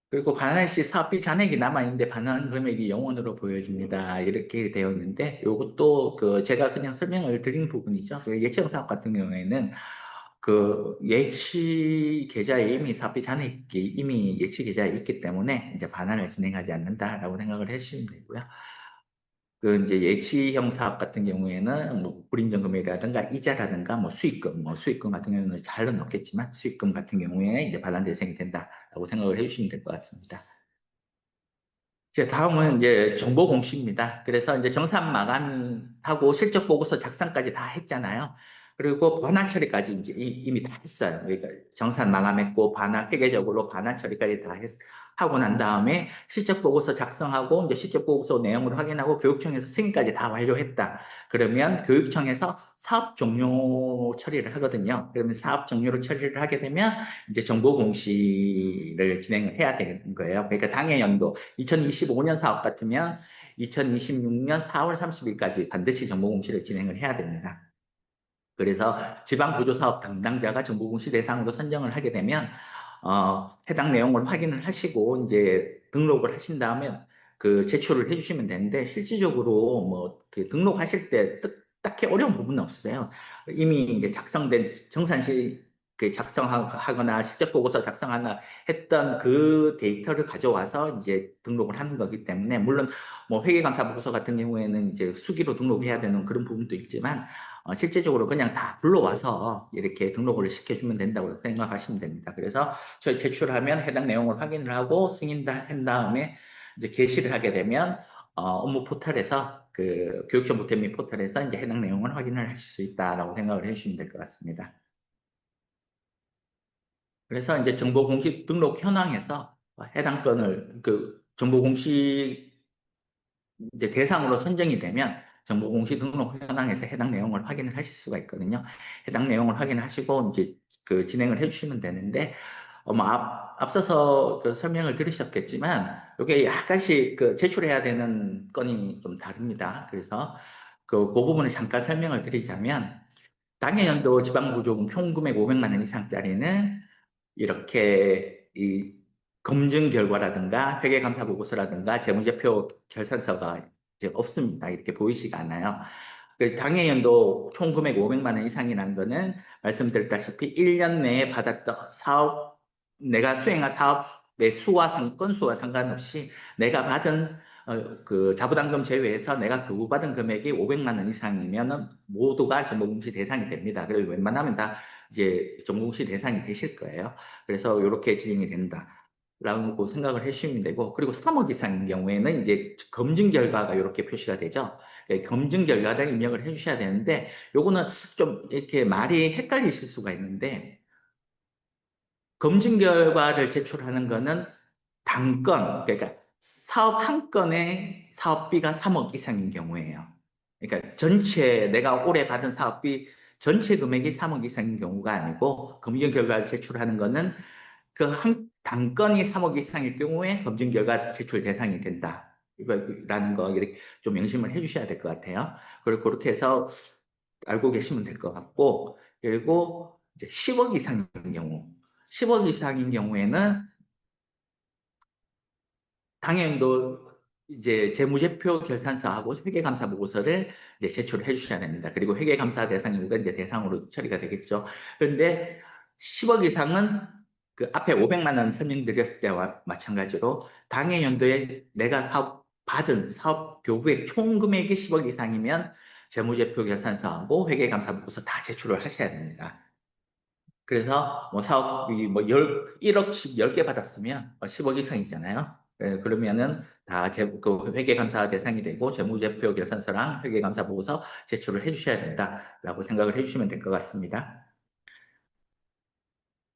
그리고 반환 시 사업비 잔액이 남아있는데 반환 금액이 0원으로 보여집니다. 이렇게 되어 있는데, 요것도 제가 그냥 설명을 드린 부분이죠. 예치형 사업 같은 경우에는 예치 계좌에 이미 사업비 잔액이 이미 예치 계좌에 있기 때문에 이제 반환을 진행하지 않는다라고 생각을 해주시면 되고요. 이제 예치형 사업 같은 경우에는 뭐 불인정 금액이라든가 이자라든가 뭐 수익금 같은 경우는 잘은 없겠지만 수익금 같은 경우에 이제 반환 대상이 된다라고 생각을 해주시면 될 것 같습니다. 이제 다음은 이제 정보 공시입니다. 그래서 이제 정산 마감하고 실적 보고서 작성까지 다 했잖아요. 그리고 반환 처리까지 이제 이미 다 했어요. 그러니까 정산 마감했고 회계적으로 반환 처리까지 다 하고 난 다음에 실적 보고서 작성하고 이제 실적 보고서 내용을 확인하고 교육청에서 승인까지 다 완료했다. 그러면 교육청에서 사업 종료 처리를 하거든요. 그러면 사업 종료를 처리를 하게 되면 이제 정보 공시를 진행을 해야 되는 거예요. 그러니까 당해 연도 2025년 사업 같으면 2026년 4월 30일까지 반드시 정보 공시를 진행을 해야 됩니다. 그래서 지방보조사업 담당자가 정보공시 대상으로 선정을 하게 되면 해당 내용을 확인을 하시고 이제 등록을 하신 다음에 제출을 해주시면 되는데 실질적으로 등록하실 때 딱히 어려운 부분은 없으세요. 이미 이제 작성된 정산시 작성하거나 실적 보고서 작성하나 했던 그 데이터를 가져와서 이제 등록을 하는 거기 때문에 물론 뭐 회계감사 보고서 같은 경우에는 이제 수기로 등록해야 되는 그런 부분도 있지만 실제적으로 그냥 다 불러와서 이렇게 등록을 시켜주면 된다고 생각하시면 됩니다. 그래서 저희 제출하면 해당 내용을 확인을 하고 승인한 다음에 이제 게시를 하게 되면 업무 포털에서 교육청 보태미 포털에서 이제 해당 내용을 확인을 하실 수 있다라고 생각을 해주시면 될 것 같습니다. 그래서 이제 정보공시 등록 현황에서 해당 건을 정보공시 이제 대상으로 선정이 되면 정보공시 등록 현황에서 해당 내용을 확인을 하실 수가 있거든요. 해당 내용을 확인하시고 이제 진행을 해주시면 되는데 뭐 앞서서 설명을 들으셨겠지만 이게 약간씩 제출해야 되는 건이 좀 다릅니다. 그래서 그 부분을 잠깐 설명을 드리자면 당해연도 지방보조금 총 금액 500만 원 이상짜리는 이렇게 검증 결과라든가 회계감사 보고서라든가 재무제표 결산서가 이제 없습니다. 이렇게 보이지가 않아요. 그래서 당해연도 총 금액 500만 원 이상이 난 거는 말씀드렸다시피 1년 내에 받았던 내가 수행한 사업의 건수와 상관없이 내가 받은 자부담금 제외해서 내가 교부받은 금액이 500만 원 이상이면 모두가 전부공시 대상이 됩니다. 그리고 웬만하면 다 이제 전부공시 대상이 되실 거예요. 그래서 이렇게 진행이 된다. 라고 생각을 해주시면 되고, 그리고 3억 이상인 경우에는 이제 검증 결과가 이렇게 표시가 되죠. 검증 결과를 입력을 해주셔야 되는데, 요거는 좀 이렇게 말이 헷갈리실 수가 있는데, 검증 결과를 제출하는 거는 단건, 그러니까 사업 한 건에 사업비가 3억 이상인 경우예요. 그러니까 내가 올해 받은 사업비 전체 금액이 3억 이상인 경우가 아니고, 검증 결과를 제출하는 거는 단건이 3억 이상일 경우에 검증 결과 제출 대상이 된다. 이거라는 거 이렇게 좀 명심을 해주셔야 될 것 같아요. 그리고 그렇게 해서 알고 계시면 될 것 같고, 그리고 이제 10억 이상인 경우, 10억 이상인 경우에는 당연도 이제 재무제표 결산서하고 회계감사 보고서를 이제 제출을 해주셔야 됩니다. 그리고 회계감사 대상이니까 이제 대상으로 처리가 되겠죠. 그런데 10억 이상은 앞에 500만 원 설명드렸을 때와 마찬가지로 당해 연도에 내가 받은 사업 교부액 총 금액이 10억 이상이면 재무제표 결산서하고 회계감사 보고서 다 제출을 하셔야 됩니다. 그래서 뭐 사업이 1억씩 10개 받았으면 10억 이상이잖아요. 그러면은 다 회계감사 대상이 되고 재무제표 결산서랑 회계감사 보고서 제출을 해주셔야 된다라고 생각을 해주시면 될 것 같습니다.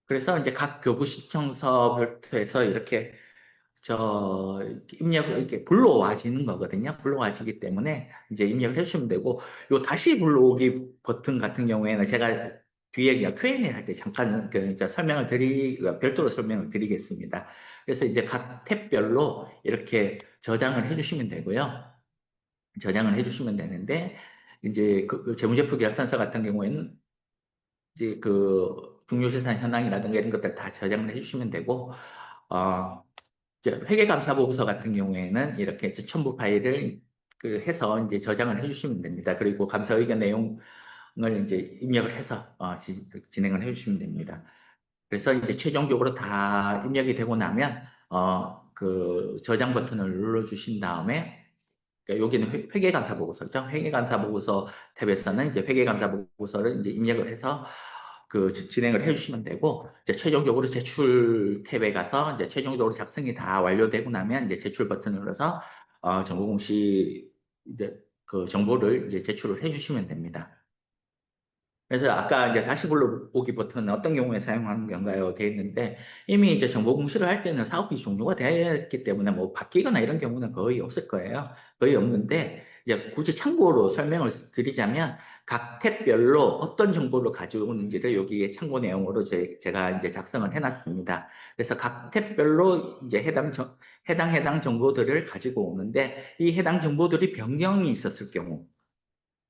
그래서 이제 각 교부 신청서 별도에서 이렇게 입력을 이렇게 불러와지는 거거든요. 불러와지기 때문에 이제 입력을 해주시면 되고, 요 다시 불러오기 버튼 같은 경우에는 제가 뒤에 그냥 Q&A 할 때 잠깐 별도로 설명을 드리겠습니다. 그래서 이제 각 탭별로 이렇게 저장을 해주시면 되고요. 저장을 해주시면 되는데, 이제 재무제표 결산서 같은 경우에는 이제 중요재산 현황이라든가 이런 것들 다 저장을 해주시면 되고, 어, 이제 회계감사 보고서 같은 경우에는 이렇게 이제 첨부 파일을 해서 이제 저장을 해주시면 됩니다. 그리고 감사 의견 내용을 이제 입력을 해서 진행을 해주시면 됩니다. 그래서 이제 최종적으로 다 입력이 되고 나면 그 저장 버튼을 눌러주신 다음에, 그러니까 여기는 회계감사 보고서죠. 회계감사 보고서 탭에서는 이제 회계감사 보고서를 이제 입력을 해서 진행을 해주시면 되고, 이제 최종적으로 제출 탭에 가서 이제 최종적으로 작성이 다 완료되고 나면 이제 제출 버튼을 눌러서 정보공시 이제 그 정보를 이제 제출을 해주시면 됩니다. 그래서 아까 이제 다시 불러보기 버튼은 어떤 경우에 사용하는 건가요? 되어 있는데, 이미 이제 정보 공시를 할 때는 사업이 종료가 되었기 때문에 뭐 바뀌거나 이런 경우는 거의 없을 거예요. 거의 없는데, 이제 굳이 참고로 설명을 드리자면, 각 탭별로 어떤 정보를 가지고 오는지를 여기에 참고 내용으로 제가 이제 작성을 해놨습니다. 그래서 각 탭별로 이제 해당 정보들을 가지고 오는데, 이 해당 정보들이 변경이 있었을 경우,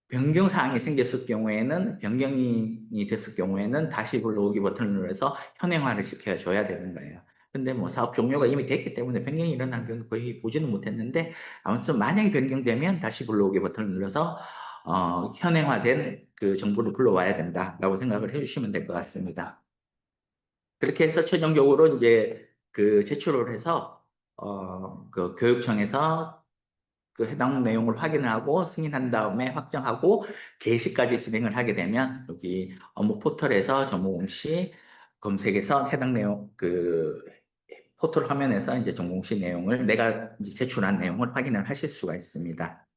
변경 사항이 생겼을 경우에는, 변경이 됐을 경우에는 다시 불러오기 버튼을 눌러서 현행화를 시켜줘야 되는 거예요. 근데 뭐 사업 종료가 이미 됐기 때문에 변경이 일어난 경우 거의 보지는 못했는데, 아무튼 만약에 변경되면 다시 불러오기 버튼을 눌러서 현행화된 그 정보를 불러와야 된다라고 생각을 해주시면 될 것 같습니다. 그렇게 해서 최종적으로 이제 제출을 해서 그 교육청에서 그 해당 내용을 확인하고 승인한 다음에 확정하고 게시까지 진행을 하게 되면, 여기 업무 포털에서 전무공시 검색해서 해당 내용 포털 화면에서 이제 전무공시 내용을, 내가 이제 제출한 내용을 확인을 하실 수가 있습니다.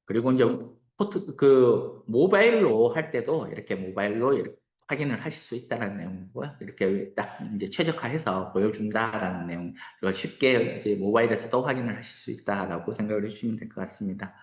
그리고 이제 모바일로 할 때도 이렇게 모바일로 이렇게 확인을 하실 수 있다는 내용이고요. 이렇게 딱 이제 최적화해서 보여준다라는 내용, 쉽게 이제 모바일에서도 확인을 하실 수 있다라고 생각을 해주시면 될 것 같습니다.